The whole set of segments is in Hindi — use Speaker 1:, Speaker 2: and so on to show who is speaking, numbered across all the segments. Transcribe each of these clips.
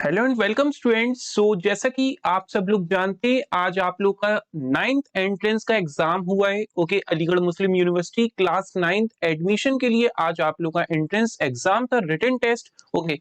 Speaker 1: Hello and welcome students. जैसा कि आप सब लोग जानते हैं, आज आप लोग का 9th एंट्रेंस का एग्जाम हुआ है। ओके, अलीगढ़ मुस्लिम यूनिवर्सिटी क्लास 9th एडमिशन के लिए आज आप लोग का एंट्रेंस एग्जाम था, रिटन टेस्ट। ओके,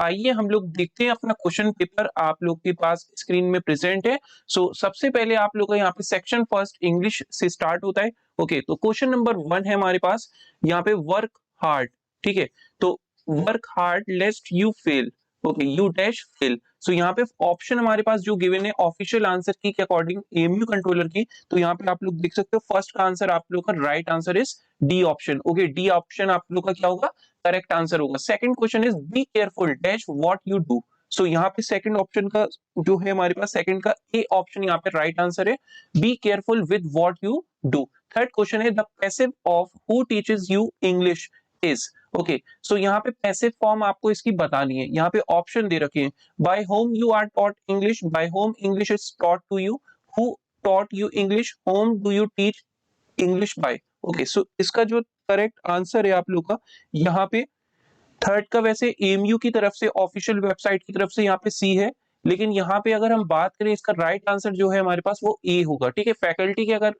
Speaker 1: आइए हम लोग देखते हैं अपना क्वेश्चन पेपर आप लोग के पास स्क्रीन में प्रेजेंट है। सबसे पहले आप लोग का यहाँ पे सेक्शन फर्स्ट इंग्लिश से स्टार्ट होता है। ओके, तो क्वेश्चन नंबर 1 है हमारे पास यहाँ पे वर्क हार्ड। ठीक है, तो work hard lest you fail. Okay, you dash fill. यहाँ पे ऑप्शन हमारे पास जो गिवन है ऑफिशियल आंसर की के अकॉर्डिंग एएमयू कंट्रोलर की, तो यहाँ पे आप लोग देख सकते हो फर्स्ट का आंसर आप लोग का right answer is D option. Okay, D option आप लोग का क्या होगा, करेक्ट आंसर होगा। Second question is be careful dash what you do. यहाँ पे सेकंड ऑप्शन का जो है हमारे पास सेकंड का ए ऑप्शन यहाँ पे राइट आंसर है, be careful with what you do. Third question है the passive of who teaches you English is. Okay, यहाँ पे पैसिव फॉर्म आपको इसकी बतानी है। यहाँ पे ऑप्शन दे रखे हैं, by whom you are taught English, by whom English is taught to you, who taught you English, whom do you teach English by. Okay, इसका जो करेक्ट आंसर है आप लोग का यहाँ पे थर्ड का, वैसे एएमयू की तरफ से ऑफिशियल वेबसाइट की तरफ से यहाँ पे सी है, लेकिन यहाँ पे अगर हम बात करें इसका राइट आंसर जो है हमारे पास वो ए होगा। ठीक है, फैकल्टी के अगर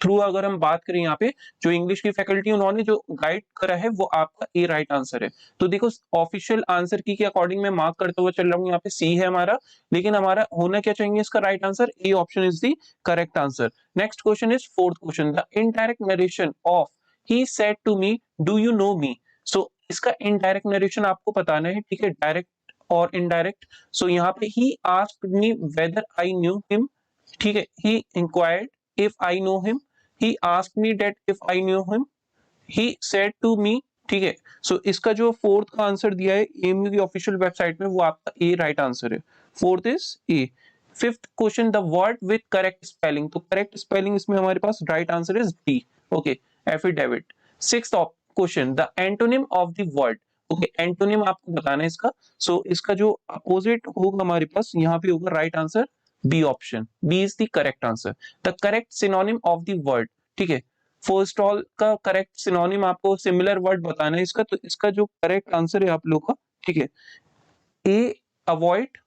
Speaker 1: थ्रू अगर हम बात करें यहाँ पे जो इंग्लिश की फैकल्टी उन्होंने जो गाइड करा है वो आपका ए राइट आंसर है। तो देखो ऑफिशियल आंसर की के अकॉर्डिंग मैं मार्क करते हुए चल रहा हूँ, यहाँ पे सी है हमारा, लेकिन हमारा होना क्या चाहिए इसका right answer, A option is the correct answer. Next question is fourth question, the indirect narration of he said to me do you know me. इसका इनडायरेक्ट नरेशन आपको बताना है। ठीक है, डायरेक्ट और इनडायरेक्ट। यहाँ पे he asked me whether I knew him. ठीक है, he inquired if I know him, he asked me that if I knew him, he said to me। ठीक है, इसका जो फोर्थ का आंसर दिया है एएमयू की ऑफिशियल वेबसाइट में वो आपका ए राइट आंसर है। Fourth is A. Fifth question, the word with correct spelling, तो करेक्ट स्पेलिंग इसमें हमारे पास right answer is D. Okay, affidavit. Sixth question, the antonym of the word. Okay, antonym आपको बताना है इसका। इसका जो अपोजिट होगा हमारे पास यहाँ पे होगा right answer B option, B is the correct answer. The correct synonym of the word. ठीक है, फर्स्ट ऑल का करेक्ट सिनोनिम आपको सिमिलर वर्ड बताना है इसका, तो इसका जो करेक्ट आंसर है आप लोग का, ठीक है, ए अवॉइड,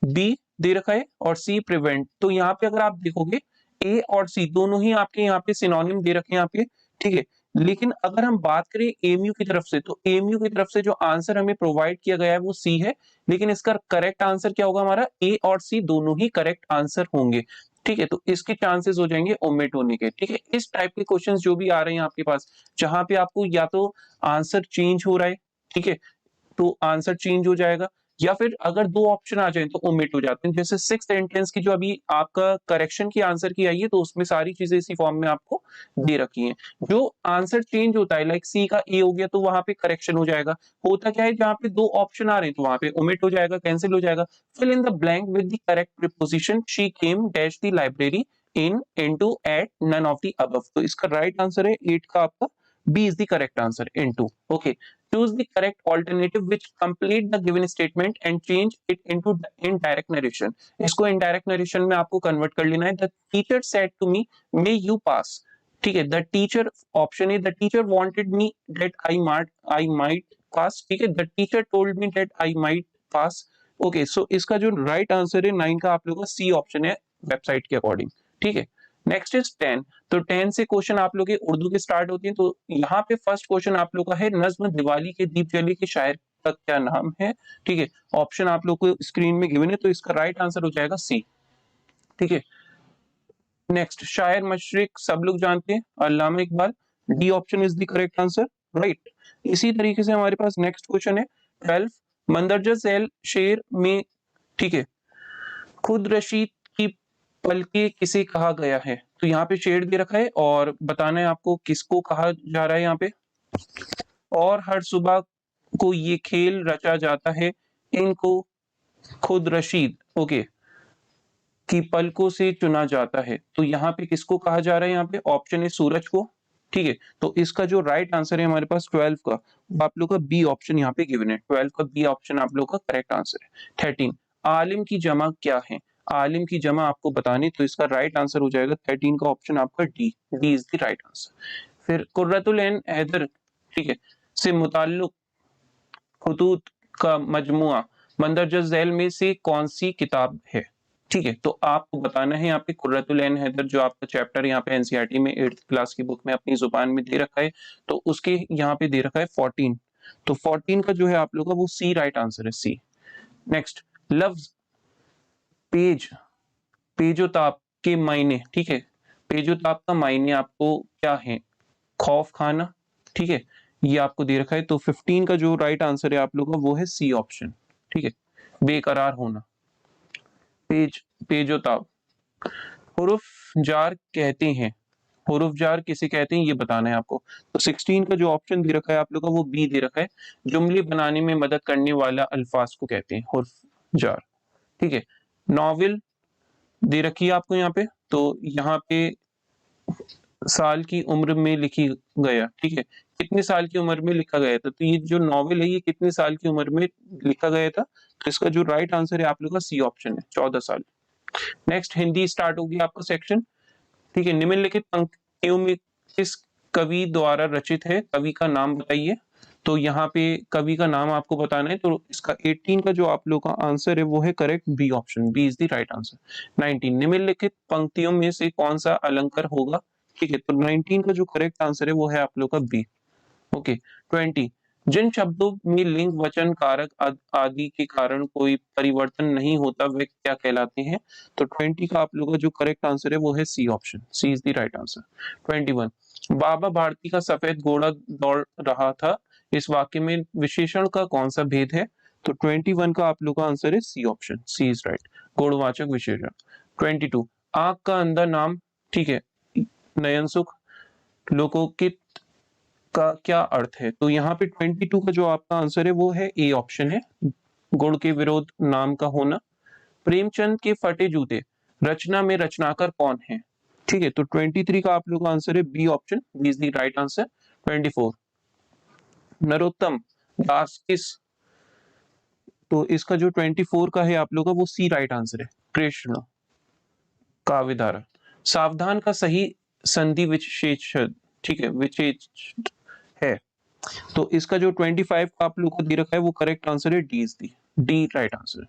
Speaker 1: बी दे रखा है और सी प्रिवेंट। तो यहाँ पे अगर आप देखोगे ए और सी दोनों ही आपके यहाँ पे सिनोनिम दे रखे हैं यहाँ पे। ठीक है, लेकिन अगर हम बात करें एएमयू की तरफ से, तो एएमयू की तरफ से जो आंसर हमें प्रोवाइड किया गया है वो सी है, लेकिन इसका करेक्ट आंसर क्या होगा, हमारा ए और सी दोनों ही करेक्ट आंसर होंगे। ठीक है, तो इसके चांसेस हो जाएंगे ओमिट होने के। ठीक है, इस टाइप के क्वेश्चंस जो भी आ रहे हैं आपके पास, जहां पे आपको या तो आंसर चेंज हो रहा है, ठीक है, तो आंसर चेंज हो जाएगा, या फिर अगर दो ऑप्शन आ जाए तो ओमिट हो जाते हैं। जैसे सिक्स्थ एंट्रेंस की जो अभी आपका करेक्शन की आंसर की आई है, तो उसमें सारी चीजें इसी फॉर्म में आपको दे रखी हैं। जो आंसर चेंज होता है, लाइक सी का ए हो गया, तो वहां पे करेक्शन हो जाएगा। होता क्या है, जहां पे दो ऑप्शन आ रहे हैं तो वहां पे ओमिट हो जाएगा, कैंसिल हो जाएगा। Fill in the blank with the correct preposition, she came dash the library in into at none of the above. तो इसका राइट आंसर है 8 का आपका, B is the correct answer, into. Okay, choose the correct alternative which complete the given statement and change it into indirect narration। इसको indirect narration में आपको convert कर लेना है। The teacher said to me, may you pass। ठीक है, the teacher option है, the teacher wanted me that I might pass। ठीक है, the teacher told me that I might pass। Okay, इसका जो राइट आंसर है 9 का आप लोगों का सी ऑप्शन है वेबसाइट के अकॉर्डिंग। ठीक है, नेक्स्ट इज 10। तो 10 से क्वेश्चन आप लोग के उर्दू के स्टार्ट होती हैं। तो यहाँ पे फर्स्ट क्वेश्चन आप लोग का है, नज्म दिवाली के दीप जली के शायर का क्या नाम है। ठीक है, ऑप्शन आप लोग को स्क्रीन में गिवन है, तो इसका राइट आंसर हो जाएगा सी। ठीक है, नेक्स्ट, शायर मशरिक सब लोग जानते हैं, Allama Iqbal, D option is the correct answer, right. इसी तरीके से हमारे पास नेक्स्ट क्वेश्चन है 12, मंदरजा झैल शेर में, ठीक है, खुद रशीद की पलके किसे कहा गया है। तो यहाँ पे शेड दे रखा है और बताना है आपको किसको कहा जा रहा है यहाँ पे। और हर सुबह को ये खेल रचा जाता है, इनको खुद रशीद, ओके, की पलकों से चुना जाता है। तो यहाँ पे किसको कहा जा रहा है, यहाँ पे ऑप्शन है सूरज को। ठीक है, तो इसका जो राइट आंसर है हमारे पास 12 का, आप लोग का बी ऑप्शन यहाँ पे गिवन है। 12 का बी ऑप्शन आप लोग का करेक्ट आंसर है। 13, आलिम की जमा क्या है। आलिम की जमा आपको बतानी, तो इसका राइट आंसर हो जाएगा 13 का ऑप्शन आपका D, D is the right answer. फिर कुर्रतुल ऐन हैदर, ठीक है, से मुताल्लिक खुतूत का मजमुआ, मंदरजा झैल में से कौन सी किताब है? ठीक है, तो आपको बताना है यहाँ पे कुर्रतुल ऐन हैदर जो आपका चैप्टर यहाँ पे एनसीईआरटी में 8th क्लास की बुक में अपनी जुबान में दे रखा है, तो उसके यहाँ पे दे रखा है 14। तो 14 का जो है आप लोग का वो सी राइट आंसर है, सी। नेक्स्ट, लफ्ज पेज, पेजोताप के मायने, ठीक है, पेजोताप का मायने आपको क्या है? खौफ खाना, ठीक है, ये आपको दे रखा है। तो 15 का जो राइट आंसर है आप लोग का वो है सी ऑप्शन, ठीक है, बेकरार होना। पेजोताप, हुरुफ जार कहते हैं, हुरुफ जार किसे कहते हैं ये बताना है आपको। तो 16 का जो ऑप्शन दे रखा है आप लोग का वो बी दे रखा है, जुमले बनाने में मदद करने वाला अल्फाज को कहते हैं हुरुफ जार, ठीक है। नॉवेल दे रखी है आपको यहाँ पे, तो यहाँ पे साल की उम्र में लिखी गया, ठीक है, कितने साल की उम्र में लिखा गया था? तो ये जो नॉवेल है ये कितने साल की उम्र में लिखा गया था? तो इसका जो राइट आंसर है आप लोग का सी ऑप्शन है, 14 साल। नेक्स्ट, हिंदी स्टार्ट होगी आपका सेक्शन, ठीक है। निम्नलिखित पंक्तियों में किस कवि द्वारा रचित है? कवि का नाम बताइए। तो यहाँ पे कवि का नाम आपको बताना है, तो इसका 18 का जो आप लोग का आंसर है वो है correct, B option, B is the right answer. 19, निम्नलिखित पंक्तियों में से कौन सा अलंकार होगा? ठीक है, तो 19 का जो करेक्ट आंसर है वो है आप लोग का बी। ओके। 20, जिन शब्दों में लिंग वचन कारक आदि के कारण कोई परिवर्तन नहीं होता वे क्या कहलाते हैं? तो 20 का आप लोगों का जो करेक्ट आंसर है वो है C option, C is the right answer. 21, Baba Bharti का सफेद घोड़ा दौड़ रहा था, इस वाक्य में विशेषण का कौन सा भेद है? तो 21 का आप लोग का आंसर है C option, C is right, गुणवाचक विशेषण। 22, आंख का अंधा नाम, ठीक है, नयन सुख, लोकोकित का क्या अर्थ है? तो यहाँ पे 22 का जो आपका आंसर है वो है ए ऑप्शन है, गुण के विरोध नाम का होना। प्रेमचंद के फटे जूते रचना में रचनाकार कौन है? ठीक है, तो 23 का आप लोग का आंसर है B option, B is the right answer. 24, Narottam Das किस, तो इसका जो 24 का है आप लोग का वो सी राइट आंसर है, कृष्ण काव्यधारा। सावधान का सही संधि विशेषण, ठीक है, विशेष है, तो इसका जो 25 का आप लोग को दे रखा है वो करेक्ट आंसर है D is the, D right answer.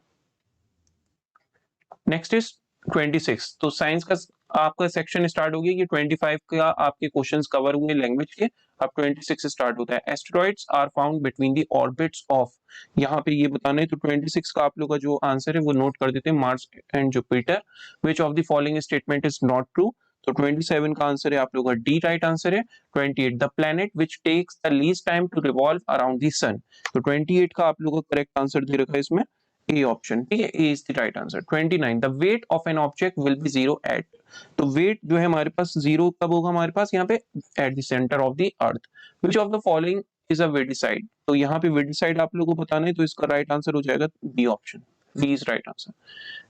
Speaker 1: Next is 26, तो साइंस का आपका सेक्शन स्टार्ट हो गया। ये 25 का आपके क्वेश्चंस कवर हुए लैंग्वेज के, अब 26 स्टार्ट होता है। Asteroids are found between the orbits of, यहाँ पे ये बताना है, तो 26 का आप लोग का जो आंसर है वो नोट कर देते हैं, Mars and Jupiter. Which of the following statement is not true? तो 27 का आंसर है आप लोग का डी राइट आंसर है। 28, the planet which takes the least time to revolve around the sun, तो 28 का आप लोग का करेक्ट आंसर दे रखा है इसमें ए ऑप्शन, ठीक है, A is the right answer. 29, the weight of an object will be zero at, तो वेट जो है हमारे पास जीरो कब होगा हमारे पास यहाँ पे? At the centre of the earth. Which of the following is a weedicide, तो यहाँ पे वेडिसाइड आप लोगों को बताना है, तो इसका राइट आंसर हो जाएगा B option, B is right answer.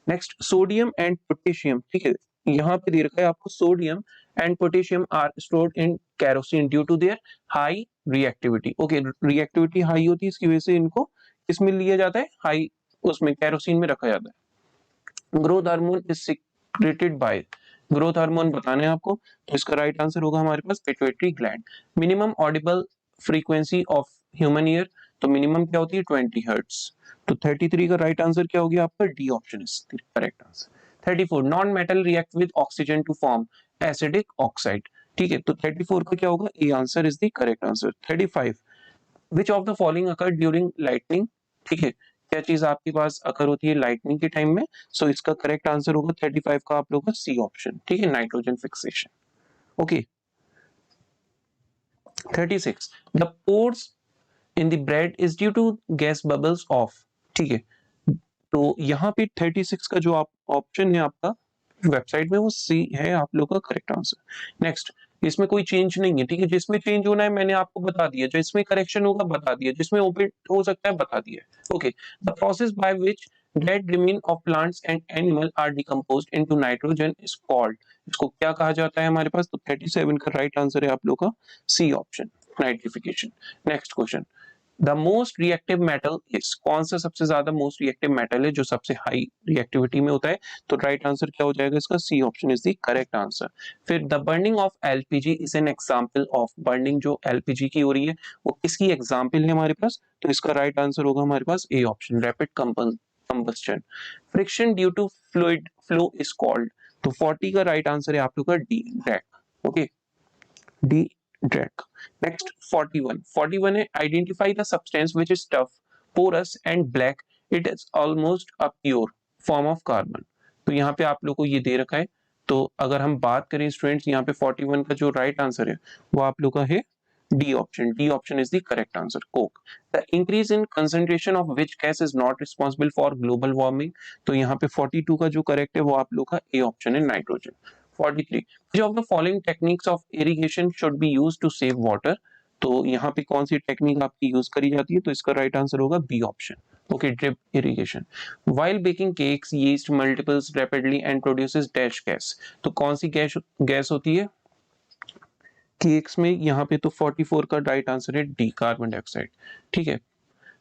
Speaker 1: Next, sodium and potassium, ठीक है, यहाँ पे दे रखा है आपको sodium and potassium are stored in kerosene due to their high reactivity. Okay, reactivity high होती है, इसकी वजह से इनको किसमें लिया जाता है? हाई, उसमें केरोसिन में रखा जाता है। Growth hormone is secreted by, growth hormone बताना है आपको, तो इसका राइट आंसर होगा हमारे पास pituitary gland. Minimum audible frequency of human ear, तो मिनिमम क्या होती है? 20 हर्ट्ज। तो 33 का राइट आंसर क्या हो गया आपका? D option is the correct answer. 34, non metal react with oxygen to form acidic oxide, ठीक है, तो 34 का क्या होगा? A answer is the correct answer. 35, which of the following occur during lightning, ठीक है, क्या चीज आपके पास अकर होती है लाइटनिंग के टाइम में? सो इसका करेक्ट आंसर होगा 35 का आप लोगों का सी ऑप्शन, ठीक है, nitrogen fixation. Okay. 36, the pores in the bread is due to gas bubbles of, ठीक है, तो यहाँ पे 36 का जो आप ऑप्शन है आपका वेबसाइट में वो सी है आप लोग का करेक्ट आंसर। नेक्स्ट, इसमें कोई चेंज नहीं है, ठीक है, जिसमें चेंज होना है मैंने आपको बता दिया, जो इसमें करेक्शन होगा बता दिया, जिसमें ओमिट हो सकता है बता दिया। Okay, the process by which dead remain of plants and animal are decomposed into nitrogen is called, इसको क्या कहा जाता है हमारे पास? तो 37 का राइट आंसर है आप लोग का C option, nitrification. Next question, the most reactive metal is, कौन सा सबसे ज्यादा मोस्ट रिएक्टिव मेटल है जो सबसे हाई रिएक्टिविटी में होता है? तो राइट आंसर क्या हो जाएगा इसका? C option is the correct answer. फिर the burning of LPG is an example of, burning जो एलपीजी की हो रही है वो किसकी एग्जांपल है हमारे पास? तो इसका राइट आंसर होगा हमारे पास A option, rapid combustion. Friction due to fluid flow is called, तो 40 का राइट आंसर है आप लोग का D, drag. Okay, D, drag. Next 41, 41 है identify the substance which is tough, porous and black, it is almost a pure form of carbon. तो यहाँ पे आप लोग को ये दे रखा है, तो अगर हम बात करें स्टूडेंट्स यहाँ पे 41 का जो राइट आंसर है वो आप लोग का है D option, D option is the correct answer, Coke. The increase in concentration of which gas is not responsible for global warming, तो यहाँ पे 42 का जो करेक्ट है वो आप लोग का ए ऑप्शन है, nitrogen. 43, which of the following techniques of irrigation should be used to save water, तो यहाँ पे कौन सी टेक्निक आपकी यूज करी जाती है? तो इसका राइट आंसर होगा B option, okay, drip irrigation. While baking cakes, yeast multiples rapidly and produces dash gas, तो कौन सी गैस होती है केक्स में? यहाँ पे तो 44 का राइट आंसर है डी, कार्बन डाइऑक्साइड। ठीक है,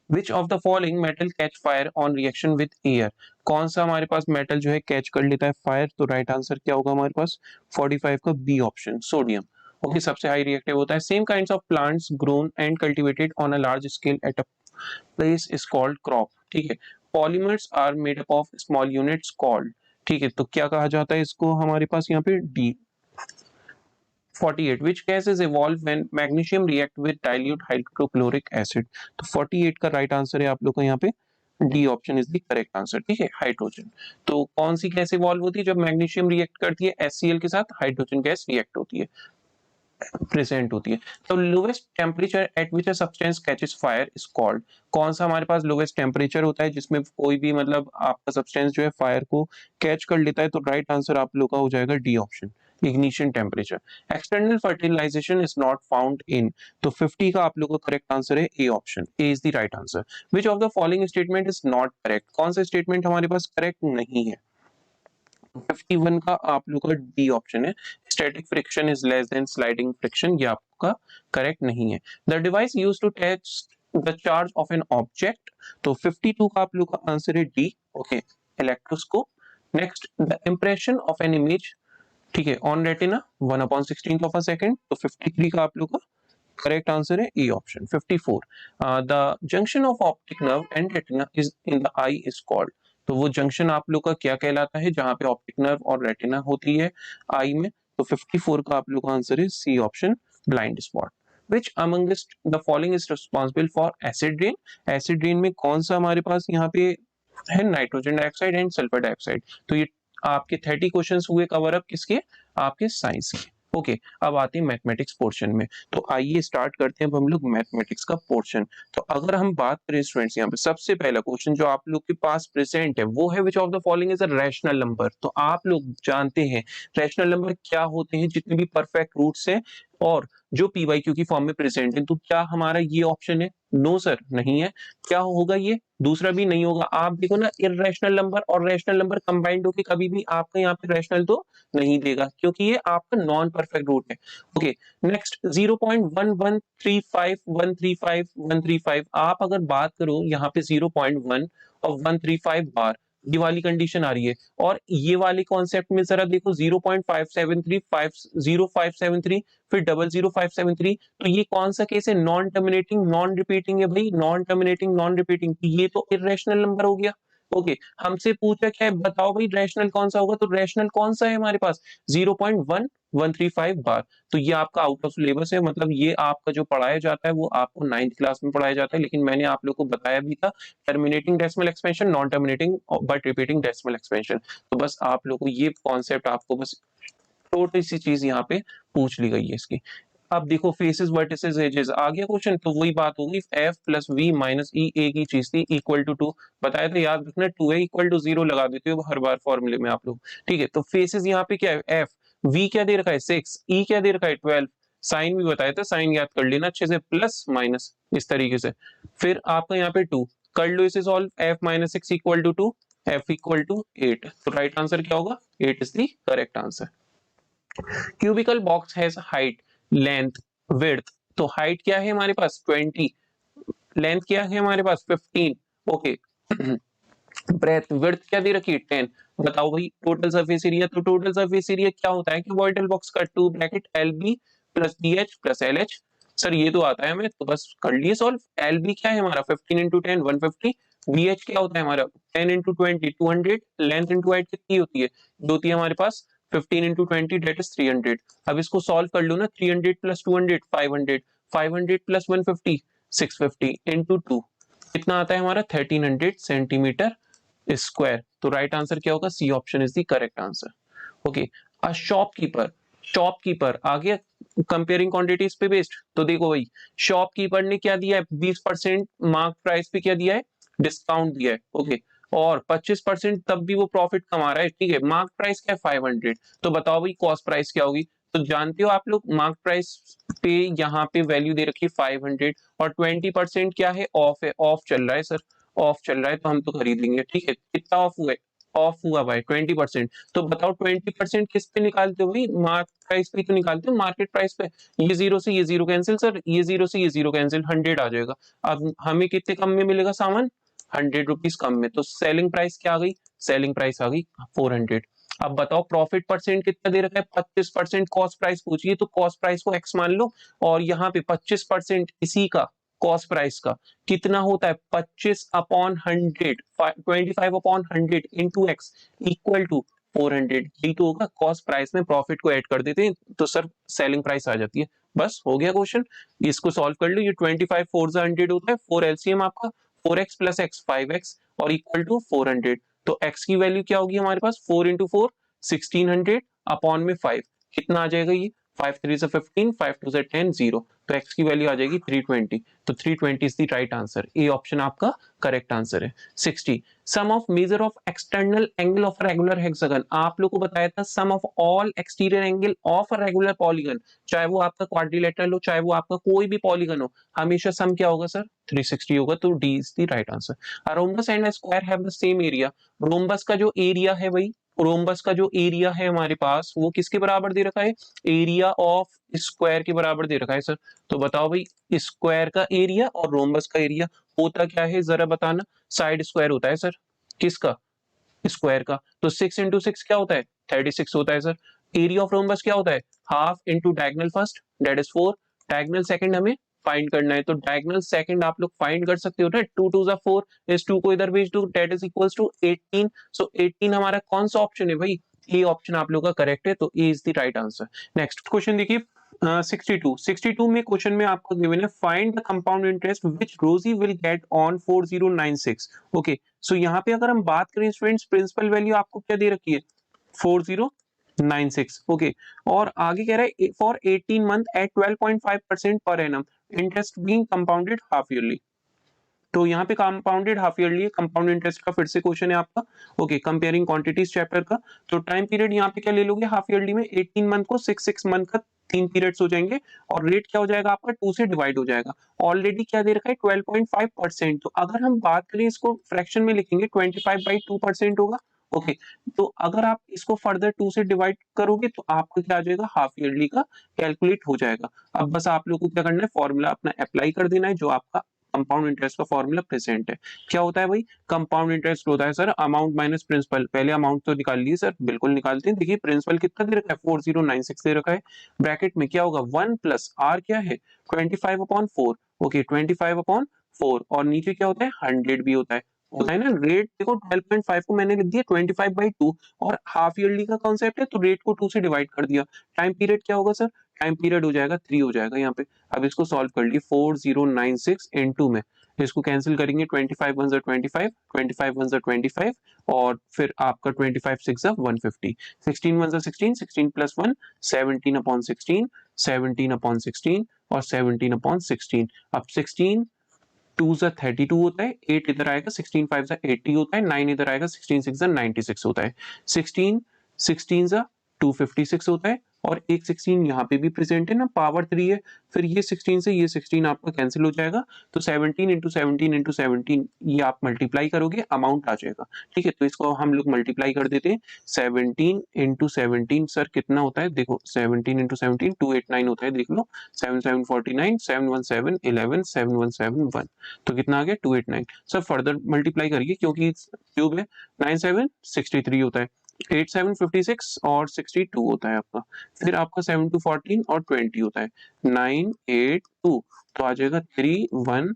Speaker 1: विच of the following metal catch fire on reaction with air, कौन सा हमारे पास मेटल जो है कैच कर लेता है फायर? तो राइट आंसर क्या होगा हमारे पास 45 का बी ऑप्शन, सोडियम। ओके, सबसे हाई रिएक्टिव होता है। Same kinds of plants grown and cultivated on a large scale at a place is called crop. ठीक है, polymers are made up of small units called, ठीक है, तो क्या कहा जाता है इसको हमारे पास यहाँ पे? D. 48, which gases evolve when magnesium react with dilute hydrochloric acid, तो 48 का राइट आंसर है आप लोग का यहाँ पे D option is the correct answer. ठीक है, हाइड्रोजन। तो कौन सी गैस इवॉल्व होती है जब मैग्नीशियम रिएक्ट करती है HCl के साथ? हाइड्रोजन गैस रिएक्ट होती है, प्रेजेंट होती है। तो lowest temperature at which a substance catches fire is called, कौन सा हमारे पास लोवेस्ट टेम्परेचर होता है जिसमें कोई भी मतलब आपका सब्सटेंस जो है फायर को कैच कर लेता है? तो राइट आंसर आप लोग का हो जाएगा D option, ignition temperature. External fertilization is not found in, तो 50 का आप लोग का करेक्ट आंसर है A option, A is the right answer. Which of the following statement is not correct, कौन सा स्टेटमेंट हमारे पास करेक्ट नहीं है? 51 का आप लोग का डी ऑप्शन है, static friction is less than sliding friction, ये आपका करेक्ट नहीं है। The device used to test the charge of an object, तो 52 का आप लोग का आंसर है D, okay, electroscope. Next, the impression of an image, ठीक है, on retina 1/16 of a second, तो 53 का आप लोग का करेक्ट आंसर है A option. 54, the junction of optic nerve and retina is in the I is called, तो वो जंक्शन आप लोग का क्या कहलाता है जहां पे ऑप्टिक नर्व और रेटिना होती है आई में? तो 54 का आप लोग का आंसर है C option, blind spot. Which amongst the following is responsible for acid rain, acid rain में कौन सा हमारे पास यहाँ पे है? Nitrogen dioxide and sulphur dioxide. तो ये आपके 30 क्वेश्चंस हुए कवर अप किसके? आपके साइंस के। ओके, अब आते हैं मैथमेटिक्स पोर्शन में, तो आइए स्टार्ट करते हैं अब हम लोग मैथमेटिक्स का पोर्शन। तो अगर हम बात करें स्टूडेंट्स यहाँ पे सबसे पहला क्वेश्चन जो आप लोग के पास प्रेजेंट है वो है विच of the following is a rational number. तो आप लोग जानते हैं रैशनल नंबर क्या होते हैं, जितने भी परफेक्ट रूट्स हैं और जो पी वाई क्यू की फॉर्म में प्रेजेंट है। तो क्या हमारा ये ऑप्शन है? नो सर, नहीं है। क्या होगा ये? दूसरा भी नहीं होगा। आप देखो ना, इररेशनल नंबर और रैशनल नंबर कंबाइंड होकर कभी भी आपका यहाँ पे रैशनल तो नहीं देगा क्योंकि ये आपका नॉन परफेक्ट रूट है। ओके, नेक्स्ट 0.1135 135 135, आप अगर बात करो यहाँ पे 0.1 और 135 बार, ये वाली कंडीशन आ रही है। और ये वाले कॉन्सेप्ट में जरा देखो 0.573 50573 फिर 00573, तो ये कौन सा केस है? नॉन टर्मिनेटिंग नॉन रिपीटिंग है भाई, नॉन टर्मिनेटिंग नॉन रिपीटिंग, ये तो इररेशनल नंबर हो गया। ओके, हमसे पूछा क्या है? बताओ भाई रैशनल कौन सा होगा? तो रैशनल कौन सा है हमारे पास? 0.1135 बार। तो ये आपका आउट ऑफ सिलेबस है, मतलब ये आपका जो पढ़ाया जाता है वो आपको 9th क्लास में पढ़ाया जाता है, लेकिन मैंने आप लोग को बताया भी था terminating decimal expansion, non terminating but repeating decimal expansion. तो बस आप लोग को ये कॉन्सेप्ट आपको बस छोटी सी चीज यहाँ पे पूछ ली गई है इसकी। अब देखो फेसेस वर्टिसेस एजेस आ गया क्वेश्चन, तो वही बात होगी f प्लस v माइनस ई, ए की चीज थी इक्वल टू 2, बताया था याद रखना 2a इक्वल टू 0 लगा देते हो हर बार फॉर्मूले में आप लोग। ठीक है, तो फेसेस यहाँ पे क्या है? f, v क्या दे रखा है 6, e क्या दे रखा है 12, साइन भी बताया था, साइन याद कर लेना अच्छे से, प्लस माइनस इस तरीके से। फिर आपका यहाँ पे 2 कर लो इसे solve, f minus 6 equal to 2, f equal to 8, तो राइट आंसर क्या होगा? 8 is the correct answer. Cubical box has height length width, तो हाइट क्या है हमारे पास 20, लेंथ क्या है हमारे पास 15, ओके। ब्रेथ विड्थ क्या दे रखी है 10। बताओ भाई टोटल सरफेस एरिया, तो टोटल सरफेस एरिया क्या होता है कि वॉइडल बॉक्स का 2 bracket LB plus BH plus LH। Sir ये तो आता है हमें, तो बस कर लिए सॉल्व। LB क्या है हमारा 15 इंटू 10 150, BH क्या होता है हमारा 10 इंटू 20 200, लेंथ इंटू हाइट कितनी होती है, जो होती है हमारे पास 15 इंटू 20 डेट इज 300। अब इसको सॉल्व कर लो ना, 300 प्लस 200 500, 500 प्लस 150 650 इंटू 2 कितना आता है हमारा 1300 सेंटीमीटर स्क्वायर। तो राइट आंसर क्या होगा, C option is the correct answer. Okay, a shopkeeper, shopkeeper आ गया कंपेयरिंग क्वांटिटीज पे बेस्ड। तो देखो भाई शॉपकीपर ने क्या दिया है 20% मार्क प्राइस पे क्या दिया है, डिस्काउंट दिया है, ओके। और 25% तब भी वो प्रॉफिट कमा रहा है, ठीक है। मार्क प्राइस क्या है 500, तो बताओ भाई कॉस्ट प्राइस क्या होगी। तो जानते हो आप लोग मार्क प्राइस पे यहाँ पे वैल्यू दे रखी है 500 और 20% क्या है, ऑफ है, ऑफ चल रहा है सर, ऑफ चल रहा है तो हम तो खरीद लेंगे, ठीक है। कितना ऑफ हुआ है, ऑफ हुआ भाई 20%। तो बताओ 20% किस पे निकालते हो भाई, मार्केट प्राइस पे तो निकालते हो, मार्केट प्राइस पे। ये जीरो से ये जीरो कैंसिल सर, ये जीरो से ये जीरो कैंसिल, 100 आ जाएगा। अब हमें कितने कम में मिलेगा सामान, 100 रुपीज कम में। तो सेलिंग प्राइस क्या आ गई, सेलिंग प्राइस आ गई 400। अब बताओ प्रॉफिट परसेंट कितना दे रखा है 25%, कॉस्ट प्राइस पूछिए तो कॉस्ट प्राइस को x मान लो, और यहाँ पे 25% इसी का कॉस्ट प्राइस का कितना होता है 25/100, 25/100 इंटू एक्स इक्वल टू 400। यही तो होगा, कॉस्ट प्राइस में प्रॉफिट को ऐड कर देते हैं तो सर सेलिंग प्राइस आ जाती है। बस हो गया क्वेश्चन, इसको सॉल्व कर लो। ये 25 4 100 होता है, 4 एलसीएम आपका 4x प्लस एक्स 5x और इक्वल टू 400। तो x की वैल्यू क्या होगी हमारे पास 4 इंटू 4 1600 अपॉन में 5 कितना आ जाएगा, ये 5 3 से 15 5 2 से 10 0, तो x की वैल्यू आ जाएगी 320। तो 320 is the right answer, A option आपका करेक्ट आंसर है। 60 sum of measure of external angle of regular hexagon, आप लोग को बताया था sum of all exterior angle of a regular polygon, चाहे वो आपका क्वाड्रिलेटरल हो चाहे वो आपका कोई भी पॉलीगन हो, हमेशा सम क्या होगा सर 360 होगा। तो D is the right answer. A rhombus and a square have the same area, rhombus का जो एरिया है भाई, रोम्बस का जो एरिया है हमारे पास वो किसके बराबर दे रखा है, एरिया ऑफ स्क्वायर के बराबर दे रखा है सर। तो बताओ भाई स्क्वायर का एरिया और रोम्बस का एरिया होता क्या है जरा बताना, साइड स्क्वायर होता है सर किसका, स्क्वायर का। तो 6 इंटू 6 क्या होता है 36 होता है सर। एरिया ऑफ रोम्बस क्या होता है half into diagonal first that is 4, diagonal second हमें फाइंड करना है। तो डायगनल सेकंड आप लोग फाइंड कर सकते हो ना, 2 2 जा 4, इस 2 को इधर भेज दो दैट इज इक्वल्स टू 18। सो 18 हमारा कौन सा ऑप्शन है भाई, ए ऑप्शन आप लोग का करेक्ट है, तो A is the right answer. Next question देखिए 62 में क्वेश्चन में आपको गिवन है find the compound interest which Rosie will get on 4096। Okay, so यहाँ पे अगर हम बात करें स्टूडेंट्स प्रिंसिपल वैल्यू आपको क्या दे रखी है 4096, ओके। और आगे कह रहा है for 18 month at 12.5% per annum interest being compounded half yearly. तो यहाँ पे compounded half yearly, compound interest का फिर से क्वेश्चन है आपका, ओके, कंपेयरिंग क्वांटिटीज चैप्टर का। तो टाइम पीरियड यहाँ पे क्या ले लोगे हाफ ईयरली में 18 मंथ को 6 मंथ का 3 पीरियड्स हो जाएंगे, और रेट क्या हो जाएगा आपका 2 से डिवाइड हो जाएगा। ऑलरेडी क्या दे रखा है 12.5%, तो अगर हम बात करें इसको फ्रैक्शन में लिखेंगे 25/2% होगा, ओके। तो अगर आप इसको फर्दर 2 से डिवाइड करोगे तो आपका क्या आ जाएगा हाफ ईयरली का कैलकुलेट हो जाएगा। अब बस आप लोग को क्या करना है फॉर्मूला अपना अप्लाई कर देना है, जो आपका कंपाउंड इंटरेस्ट का फॉर्मूला प्रेजेंट है। क्या होता है भाई कंपाउंड इंटरेस्ट होता है सर अमाउंट माइनस प्रिंसिपल। पहले अमाउंट तो निकाल लिए सर, बिल्कुल निकालते हैं। देखिए प्रिंसिपल कितना दे रखा है 4096 दे रखा है, ब्रैकेट में क्या होगा 1 प्लस आर क्या है 25/4, ओके 25/4, और नीचे क्या होता है 100 भी होता है ना। रेट देखो 12.5 को मैंने लिख दिया 25/2, और हाफ ईयरली का कॉन्सेप्ट है तो रेट को 2 से डिवाइड कर दिया। टाइम पीरियड क्या होगा सर, टाइम पीरियड हो जाएगा 3 हो जाएगा यहाँ पे। अब इसको सॉल्व कर लिए 4096 इनटू में, इसको कैंसिल करेंगे 25 1 25, 25 1 25, और फिर आपका 25 6 150, 16 1 16, 16 प्लस 1 17/16, 17/16 और 17/16। अब 16 2 जा 32 होता है, 8 इधर आएगा, 16 5 जा 80 होता है, 9 इधर आएगा, 16 6 जा 96 होता है, 16 16 जा 256 होता है, और एक 16 यहाँ पे भी प्रेजेंट है ना, पावर 3 है, फिर ये 16 से ये 16 आपका कैंसिल हो जाएगा, तो 17 इंटू 17 इंटू 17 ये आप मल्टीप्लाई करोगे, अमाउंट आ जाएगा। ठीक है, तो इसको हम लोग मल्टीप्लाई कर देते हैं। 17 इंटू 17 सर कितना होता है, देखो 17 इंटू 17 289 होता है, देख लो 7 7 49 717 11 7171, तो कितना आ गया 289। सर फर्दर मल्टीप्लाई करिए क्योंकि क्यूब है, 9 7 63 होता है, 8 7 56 और 62 होता है आपका, फिर आपका 7 2 14 और 20 होता है, 9 8 2, तो आ जाएगा 3 1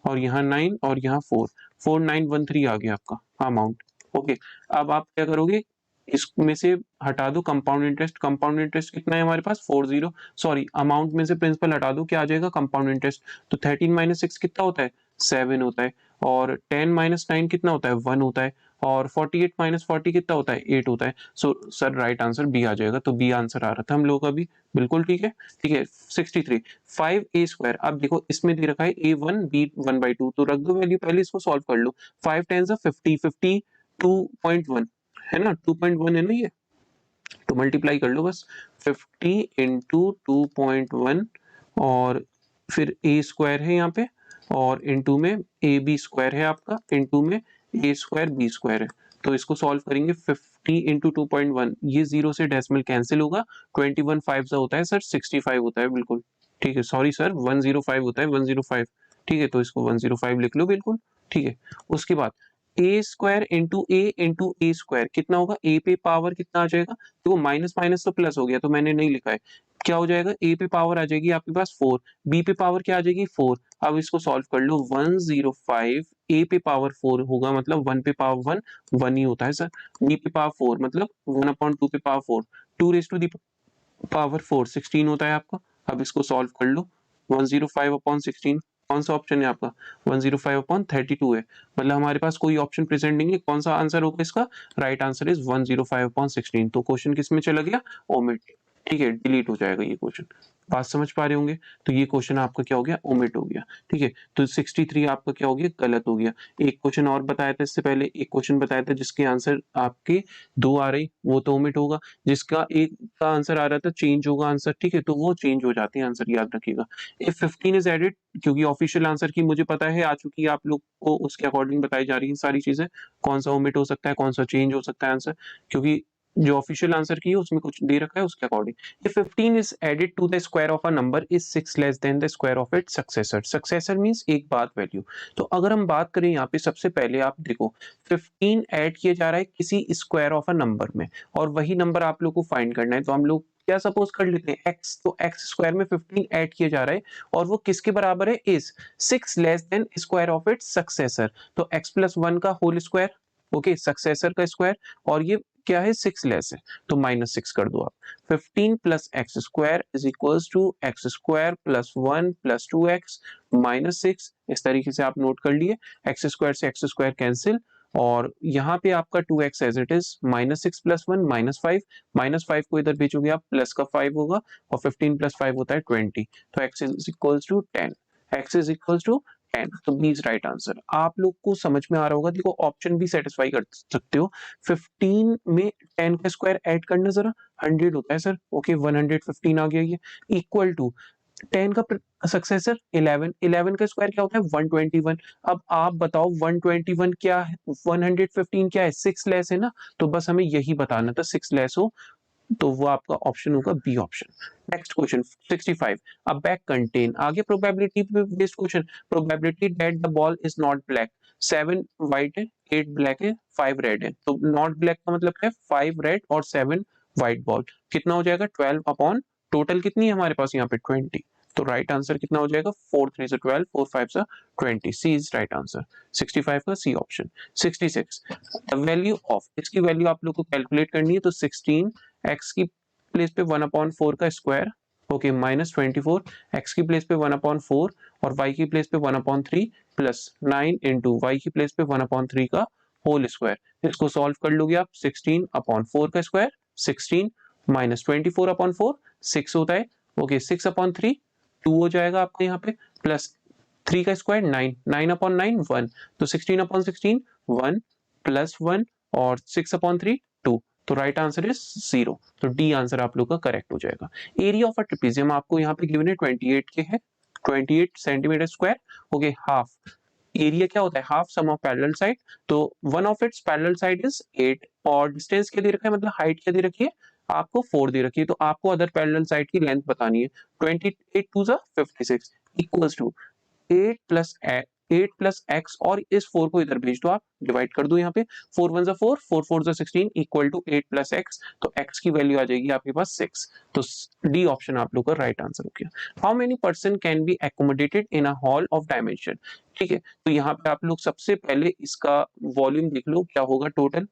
Speaker 1: और यहाँ 9 और यहाँ 4, 4913 आ गया आपका अमाउंट। ओके, अब आप क्या करोगे, इसमें से हटा दो कंपाउंड इंटरेस्ट, कंपाउंड इंटरेस्ट कितना है हमारे पास 40, सॉरी अमाउंट में से प्रिंसिपल हटा दो, क्या आ जाएगा कंपाउंड इंटरेस्ट, तो 13 माइनस 6 कितना होता है 7 होता है, और 10 माइनस 9 कितना होता है 1 होता है, और 48 माइनस 40 कितना होता है 8 होता है। So sir right answer B आ जाएगा, तो बी आंसर आ रहा था हम लोगों का भी, बिल्कुल ठीक है। ठीक है 63 5a², अब देखो इसमें दे रखा है a1 b1/2, तो रख दो वैल्यू, पहले इसको सॉल्व कर लो, 5 10 50 50 2.1 है ना, 2.1 है ना ये, तो मल्टीप्लाई कर लो बस, 50 इंटू 2.1 और फिर a स्क्वायर है यहाँ पे, और इंटू में ए बी स्क्वायर है आपका, इंटू में a स्क्वायर b स्क्वायर है, तो इसको सॉल्व करेंगे 50 इंटू 2.1, ये जीरो से डेसिमल कैंसिल होगा, 21 5 होता है सर 65 होता है, बिल्कुल ठीक है, सॉरी सर 105 होता है 105, ठीक है, तो इसको 105 लिख लो बिल्कुल ठीक है। उसके बाद ए स्क्वायर इंटू ए स्क्वायर कितना होगा, ए पे पावर कितना आ जाएगा, तो माइनस माइनस तो प्लस हो गया, तो मैंने नहीं लिखा है, क्या हो जाएगा ए पे पावर आ जाएगी आपके पास 4, बी पे पावर क्या आ जाएगी 4, अब इसको सॉल्व कर लो 105, ए पे पावर 4 होगा मतलब 1 पे पावर 1 1 ही होता है सर, बी पे पावर 4 मतलब 1/2 पे power 4, 2 raise to the power 4 16 होता है आपका, अब इसको सॉल्व कर लो 105/16, कौन सा ऑप्शन है आपका 105/32 है, मतलब हमारे पास कोई ऑप्शन प्रेजेंट नहीं है, कौन सा आंसर होगा इसका, राइट आंसर इज 105/16, तो क्वेश्चन किस में चला गया, ओमिट, ठीक है डिलीट हो जाएगा ये क्वेश्चन, बात समझ पा रहे होंगे, तो ये क्वेश्चन आपका क्या हो गया ओमिट हो गया, ठीक है, तो 63 आपका क्या हो गया गलत हो गया। एक क्वेश्चन और बताया था इससे पहले, एक क्वेश्चन बताया था जिसके आंसर आपके 2 आ रही, वो तो ओमिट होगा, जिसका एक का आंसर आ रहा था चेंज होगा आंसर, ठीक है, तो वो चेंज हो जाते हैं आंसर, याद रखिएगा। इफ 15 इज एडेड, क्योंकि ऑफिशियल आंसर की मुझे पता है आ चुकी है, आप लोग को उसके अकॉर्डिंग बताई जा रही है सारी चीजें, कौन सा ओमिट हो सकता है, कौन सा चेंज हो सकता है आंसर, क्योंकि जो ऑफिशियल आंसर की है उसमें कुछ दे रखा है उसके according. If 15 is added to the square of a number is 6 less than the square of its successor. Successor means एक बात वैल्यू। तो अगर हम बात करें यहाँ पे सबसे पहले आप देखो 15 ऐड किया जा रहा है किसी स्क्वायर ऑफ अ नंबर में, और वही नंबर आप लोग को फाइंड करना है, तो हम लोग क्या सपोज कर लेते हैं x, तो x स्क्वायर में 15 ऐड किया जा रहा है और वो किसके बराबर है, is 6 less than square of its successor, तो x प्लस 1 का होल स्क्वायर, ओके सक्सेसर का स्क्वायर, और ये क्या है 6 लेस है, तो -6 कर दो आप, 15 plus x square is equals to x square plus 1 plus 2x minus 6, इस तरीके से आप नोट कर लिए, एक्स स्क्वायर से एक्स स्क्वायर कैंसिल, और यहाँ पे आपका 2x as it is, -6 plus 1 -5, -5 को इधर भेजोगे आप प्लस का 5 होगा, और 15 प्लस 5 होता है 20, तो x is equals to 10, x is equals to 10, तो बी इज राइट आंसर। आप लोग को समझ में आ रहा होगा, देखो ऑप्शन भी सेटिस्फाई कर सकते हो, 15 में 10 का स्क्वायर ऐड करना जरा 100 होता है सर, ओके 115 आ गया ये, इक्वल टू 10 का सक्सेसर 11, 11 का स्क्वायर क्या होता है 121, अब आप बताओ 121 क्या है, 115 क्या है 6 लेस है ना, तो बस हमें यही बताना था 6 लेस हो, तो वो आपका ऑप्शन होगा B option. Next question 65, a bag contain, आगे probability based question, probability that the ball is not black, 7 white है 8 ब्लैक है 5 रेड है, तो नॉट ब्लैक का मतलब है 5 रेड और 7 व्हाइट बॉल, कितना हो जाएगा 12 अपॉन टोटल कितनी है हमारे पास यहाँ पे 20, तो राइट आंसर कितना हो जाएगा 4 3 से 12 4 5 से 20, सी इज राइट आंसर, 65 का C option. 66, the value of, इसकी वैल्यू आप लोग को कैलकुलेट करनी है, तो 16 x की प्लेस पे 1/4 का स्क्वायर, ओके -24, x की प्लेस पे 1/4 और y की प्लेस पे 1/3 प्लस 9 इंटू y की प्लेस पे 1/3 का होल स्क्वायर, इसको सॉल्व कर लोगे आप, 16/4 का स्क्वायर 16 -24/4 6 होता है, ओके 6/3 2 हो जाएगा आपका यहाँ पे, प्लस 3 का स्क्वायर 9, 9/9 1, तो 16/16 1 प्लस 1 और 6/3 2, तो राइट आंसर इज 0। तो डी आंसर आप लोग का करेक्ट हो जाएगा। एरिया ऑफ अ ट्रेपेजियम आपको यहाँ पे गिवन है 28 के है, 28 centimetre square. Okay, half area क्या होता है, half sum of parallel side. तो one of its parallel side is 8 और डिस्टेंस क्या दे रखा है, मतलब हाइट क्या दे रखी है आपको 4 दे रखी है। तो आपको अदर पैरेलल साइड की लेंथ बतानी है। 28 to 56 equals to 8 plus x और इस 4 को इधर भेज दो, आप डिवाइड कर दो यहाँ पे। 4 1 4, 4 4 16 इक्वल टू 8 प्लस एक्स। तो एक्स की वैल्यू आ जाएगी आपके पास 6। तो डी ऑप्शन आप लोग का राइट आंसर हो गया। How many person can be accommodated in a hall of dimension. ठीक है, तो यहाँ पे आप लोग सबसे पहले इसका वॉल्यूम देख लो क्या होगा, टोटल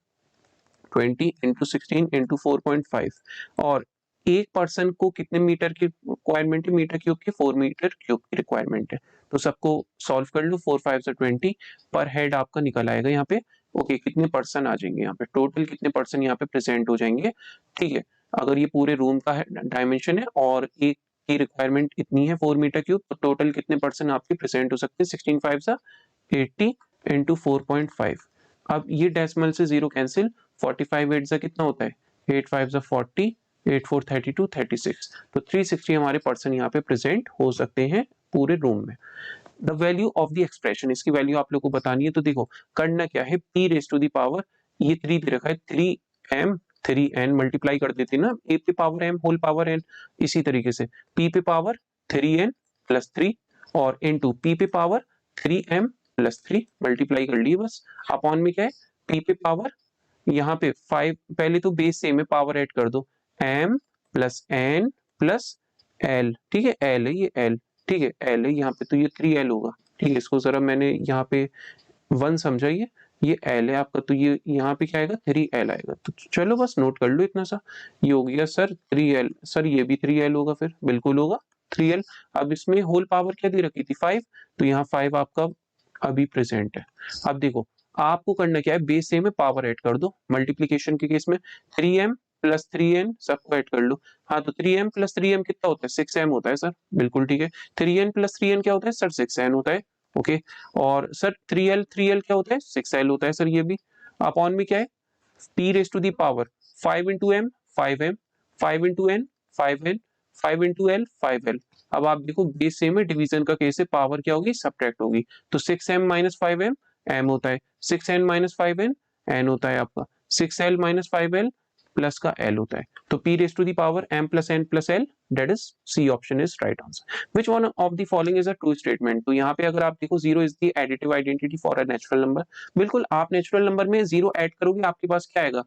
Speaker 1: 20 इंटू 16 इंटू 4.5 और एक पर्सन को कितने मीटर की रिक्वायरमेंट है, मीटर क्यूब की 4 मीटर क्यूब की रिक्वायरमेंट है। तो सबको सॉल्व कर लो, 4 5 से 20 पर हेड आपका निकल आएगा यहाँ पे। ओके, कितने पर्सन आ जाएंगे यहाँ पे, टोटल कितने पर्सन यहाँ पे प्रेजेंट हो जाएंगे। ठीक है, अगर ये पूरे रूम का है डायमेंशन है और एक की रिक्वायरमेंट इतनी है 4 मीटर क्यूब, तो टोटल कितने पर्सन आपके प्रेजेंट हो सकते हैं, 16 5 सा 80 इंटू 4.5। अब ये डेसिमल से 0 कैंसिल, 45 8 सा कितना होता है, 8 5 सा 40, 8 4 32 36। तो 360 हमारे पर्सन यहाँ पे प्रेजेंट हो सकते हैं पूरे रूम में। The value of the expression, इसकी वैल्यू आप लोग को बतानी है। तो देखो करना क्या है, p raise to the power, ये 3 दे रखा है, 3m 3n मल्टीप्लाई कर देते ना, a पे power m whole power n। इसी तरीके से p पे पावर 3n प्लस 3 और इनटू p पे पावर 3m प्लस 3 मल्टीप्लाई कर लिए बस। अपॉन में क्या है, p पे पावर यहाँ पे 5, पहले तो बेस सेम है, पावर ऐड कर दो, m plus n plus l। ठीक है, l है ये l, ठीक है l है यहाँ पे, तो ये 3l होगा। ठीक है, इसको जरा मैंने यहाँ पे 1 समझा, ये l है आपका, तो ये यहाँ पे क्या आएगा 3l आएगा। तो चलो बस नोट कर लो इतना सा, ये हो गया सर 3l। सर ये भी 3l होगा, फिर बिल्कुल होगा 3l। अब इसमें होल पावर क्या दे रखी थी 5, तो यहाँ 5 आपका अभी प्रेजेंट है। अब देखो आपको करना क्या है, बेस सेम में पावर ऐड कर दो, मल्टीप्लीकेशन के केस में 3m प्लस 3n सबको ऐड कर लो। हाँ, तो 3m प्लस 3m कितना होता है, 6m होता है सर, बिल्कुल ठीक है। 3n प्लस 3n क्या होता है सर, 6n होता है। ओके, और सर 3l क्या होता है, 6l होता है सर ये भी। अपॉन में क्या है, p raise to the power 5 into m 5m, 5 into n 5n, 5 into l 5l। अब आप देखो बेस सेम है, डिवीजन का केस है, पावर क्या होगी सब्ट्रैक्ट होगी। तो 6m माइनस 5m m होता है, 6n माइनस 5n n होता है आपका, 6l माइनस 5l प्लस का l होता है। तो p raise to the power m plus n plus l, that is C option is right answer. Which one of the following is a true statement. तो यहाँ पे अगर आप देखो 0 is the additive identity for a natural number. बिल्कुल, आप नेचुरल नंबर में 0 ऐड करोगे आपके पास क्या आएगा,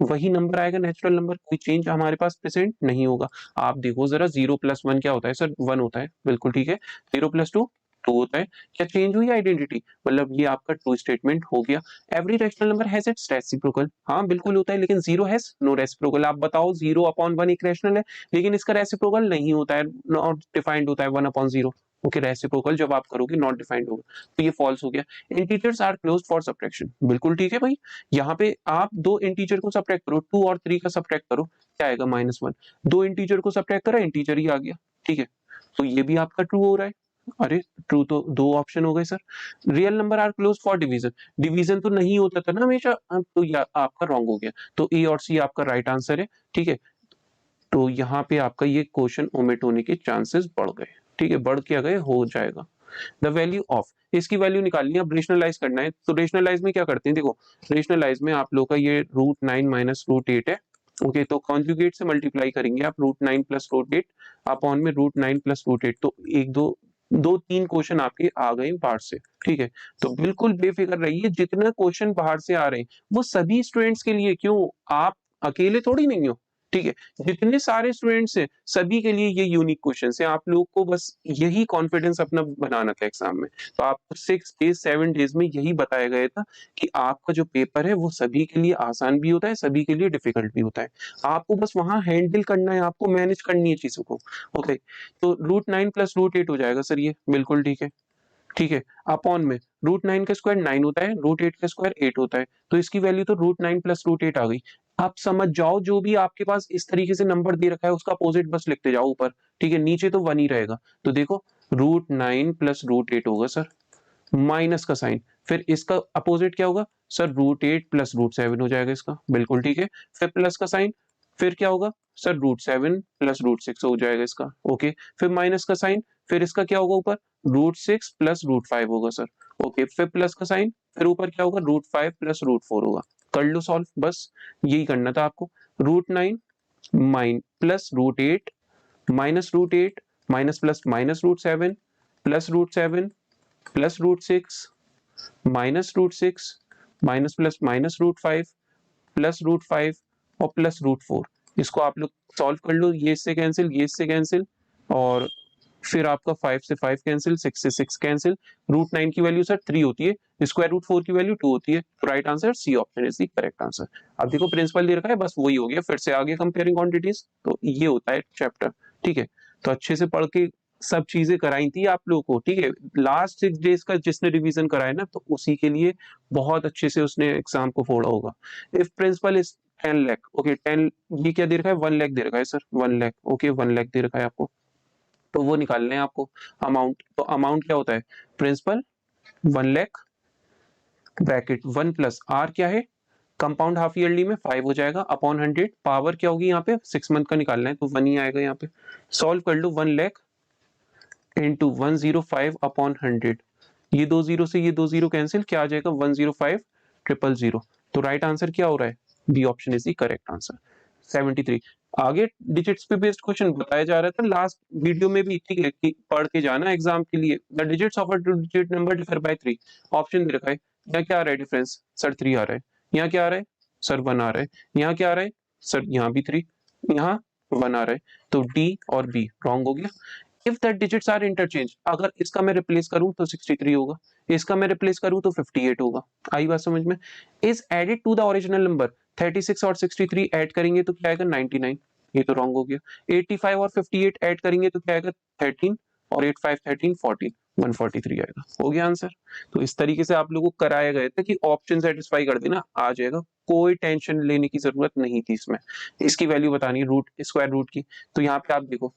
Speaker 1: वही नंबर आएगा नेचुरल नंबर, कोई चेंज हमारे पास प्रेजेंट नहीं होगा। आप देखो जरा 0 प्लस 1 क्या होता है सर, 1 होता है, बिल्कुल ठीक है। 0 प्लस 2 2 होता है। क्या चेंज हुई आइडेंटिटी, मतलब ये आपका ट्रू स्टेटमेंट हो गया। Every rational number has its reciprocal, हाँ बिल्कुल होता है, लेकिन 0 हैज नो रेसिप्रोकल। आप बताओ 0 अपॉन 1 एक रैशनल है, लेकिन इसका रेसिप्रोकल नहीं होता है, नॉट डिफाइंड होता है 1 अपॉन 0। ओके, रेसिप्रोकल जब आप करोगे नॉट डिफाइंड होगा, तो ये फॉल्स हो गया। Integers are closed for subtraction, बिल्कुल ठीक है भाई। यहाँ पे आप दो इंटीजर को सब्ट्रैक्ट करो, 2 और 3 का सब्ट्रैक्ट करो, क्या आएगा -1। दो इंटीजर को सब्ट्रैक्ट करा, इंटीजर ही आ गया, ठीक है। तो ये भी आपका ट्रू हो रहा है। अरे ट्रू तो 2 ऑप्शन हो गए sir. Real number are close for division, division तो नहीं होता था ना हमेशा, तो आपका रॉन्ग हो गया। तो ए और सी आपका राइट आंसर है, ठीक है। तो यहाँ पे आपका ये क्वेश्चन ओमिट होने के चांसेस बढ़ गए, ठीक है, बढ़ के गए, हो जाएगा। द वैल्यू ऑफ, इसकी वैल्यू निकालनी है, अब रेशनलाइज करना है। तो रेशनलाइज में क्या करते हैं, देखो रेशनलाइज में आप लोग का ये √9 माइनस √8 है। ओके, तो कॉन्जुगेट से मल्टीप्लाई करेंगे आप, √9 प्लस √8 अपॉन में √9 प्लस √8। तो 1 2 2 3 क्वेश्चन आपके आ गए बाहर से, ठीक है। तो बिल्कुल बेफिक्र रहिए, जितना क्वेश्चन बाहर से आ रहे हैं वो सभी स्टूडेंट्स के लिए, क्यों आप अकेले थोड़ी नहीं हो, ठीक है। जितने सारे स्टूडेंट्स हैं सभी के लिए ये यूनिक क्वेश्चन है। आप लोग को बस यही कॉन्फिडेंस अपना बनाना था एग्जाम में। तो आपको 6 डेज 7 डेज में यही बताया गया था कि आपका जो पेपर है वो सभी के लिए आसान भी होता है, सभी के लिए डिफिकल्ट भी होता है। आपको बस वहां हैंडल करना है, आपको मैनेज करनी है चीजों को। ओके, तो √9 प्लस √8 हो जाएगा सर, ये बिल्कुल ठीक है, ठीक है। अपॉन में √9 का स्क्वायर 9 होता है, √8 का स्क्वायर 8 होता है, तो इसकी वैल्यू तो √9 प्लस √8 आ गई। आप समझ जाओ, जो भी आपके पास इस तरीके से नंबर दे रखा है उसका अपोजिट बस लिखते जाओ ऊपर, ठीक है, नीचे तो 1 ही रहेगा। तो देखो √9 प्लस √8 होगा सर, माइनस का साइन, फिर इसका अपोजिट क्या होगा सर, √8 प्लस √7 हो जाएगा इसका, बिल्कुल ठीक है। फिर प्लस का साइन, फिर क्या होगा सर, √7 प्लस √6 हो जाएगा इसका, ओके। फिर माइनस का साइन, फिर इसका क्या होगा ऊपर, √6 प्लस √5 होगा सर, ओके। फिर प्लस का साइन, फिर ऊपर क्या होगा, √5 प्लस √4 होगा। कर लो सॉल्व, बस यही करना था आपको। √9 plus √8 minus √8 minus plus minus √7 plus √7 plus √6 minus √6 minus plus minus √5 plus √5 और प्लस √4। इसको आप लोग सॉल्व कर लो, ये इससे कैंसिल, ये इससे कैंसिल, और फिर आपका 5 से 5 कैंसिल, 6 से 6 कैंसिल। √9 की वैल्यू सर 3 होती है, स्क्वायर रूट 4 की वैल्यू 2 होती है। तो right answer C option is the correct answer. अब देखो प्रिंसिपल दे रखा है, बस वही हो गया, फिर से आगे कंपेयरिंग क्वांटिटीज, तो ये होता है चैप्टर, ठीक है। तो अच्छे से पढ़ के सब चीजें कराई थी आप लोगों को, ठीक है। लास्ट 6 डेज का जिसने रिवीजन कराया ना, तो उसी के लिए बहुत अच्छे से उसने एग्जाम को फोड़ा होगा। If principal is 10 lakh, okay 10, ये क्या दे रखा है, 1 लाख दे रखा है सर, 1 लाख, ओके 1 लाख दे रखा है आपको, तो वो निकालना है आपको अमाउंट। तो अमाउंट क्या होता है, principal 1 lakh bracket 1 plus r क्या है, कंपाउंड हाफ ईयरली में 5 हो जाएगा अपॉन 100, पावर क्या होगी यहाँ पे 6 मंथ का निकालना है, तो 1 ही आएगा यहाँ पे। सॉल्व कर लो, 1 लाख इंटू 105 अपॉन 100, ये 2 जीरो से ये 2 जीरो कैंसिल, क्या आ जाएगा 105,000। तो राइट आंसर क्या हो रहा है, B option is the correct answer. 73 आगे डिजिट्स पे बेस्ड क्वेश्चन बताया जा रहा था लास्ट वीडियो में भी, ठीक है, कि पढ़ के जाना एग्जाम के लिए। The digits of a two digit number differ by 3, option दे रखा है, यहाँ क्या आ रहा है डिफरेंस सर, 3 आ रहा है, यहाँ क्या आ रहा है सर 1 आ रहा है, यहाँ क्या आ रहा है सर, यहाँ भी 3, यहाँ 1 आ रहा है, तो डी और बी रॉन्ग हो गया। If the digits are interchange, अगर इसका मैं रिप्लेस करूं तो 63 होगा, इसका मैं रिप्लेस करूं तो 58 होगा, आई बात समझ में। Is added to the original number, 36 और 63 ऐड करेंगे तो क्या आएगा 99, ये तो रॉन्ग हो गया। 85 और 58 ऐड करेंगे तो क्या आएगा 13, और 8 5 13 14, 143 आएगा, हो गया आंसर। तो इस तरीके से आप लोगों को कराया गया था कि ऑप्शन सेटिस्फाई कर देना, आ जाएगा, कोई टेंशन लेने की जरूरत नहीं थी इसमें। इसकी वैल्यू बतानी है रूट, स्क्वायर रूट की, तो यहाँ पे आप देखो,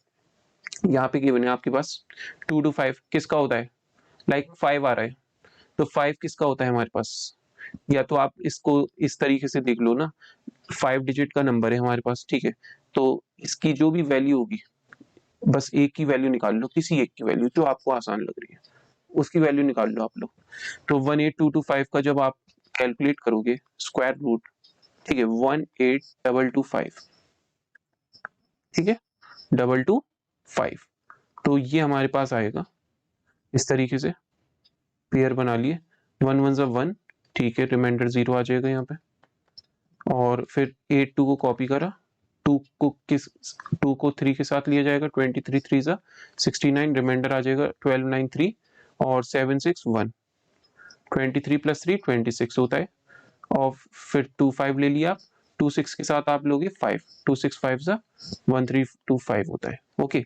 Speaker 1: यहाँ पे गिवन है आपके पास 2 to 5 किसका होता है, लाइक 5 आ रहा है, तो 5 किसका होता है हमारे पास, या तो आप इसको इस तरीके से देख लो ना, 5 डिजिट का नंबर है हमारे पास, ठीक है। तो इसकी जो भी वैल्यू होगी, बस एक की वैल्यू निकाल लो, किसी एक की वैल्यू जो आपको आसान लग रही है, उसकी वैल्यू निकाल लो आप लोग। तो 18225 का जब आप कैलकुलेट करोगे स्क्वायर रूट, ठीक है, 18225, ठीक है, 225, तो ये हमारे पास आएगा इस तरीके से, पेयर बना लिए, 1 1 जा 1, ठीक है, रिमाइंडर 0 आ जाएगा यहाँ पे, और फिर 8 2 को कॉपी करा, 2 को 3 के साथ लिया जाएगा, 23 3 जा 69, रिमाइंडर आ जाएगा 12 9 3, और 7 6 1, 23 प्लस 3 26 होता है, और फिर 2 5 ले लिया, 2 6 के साथ आप लोगे 5, 2 6 5 जा 1325 होता है, ओके।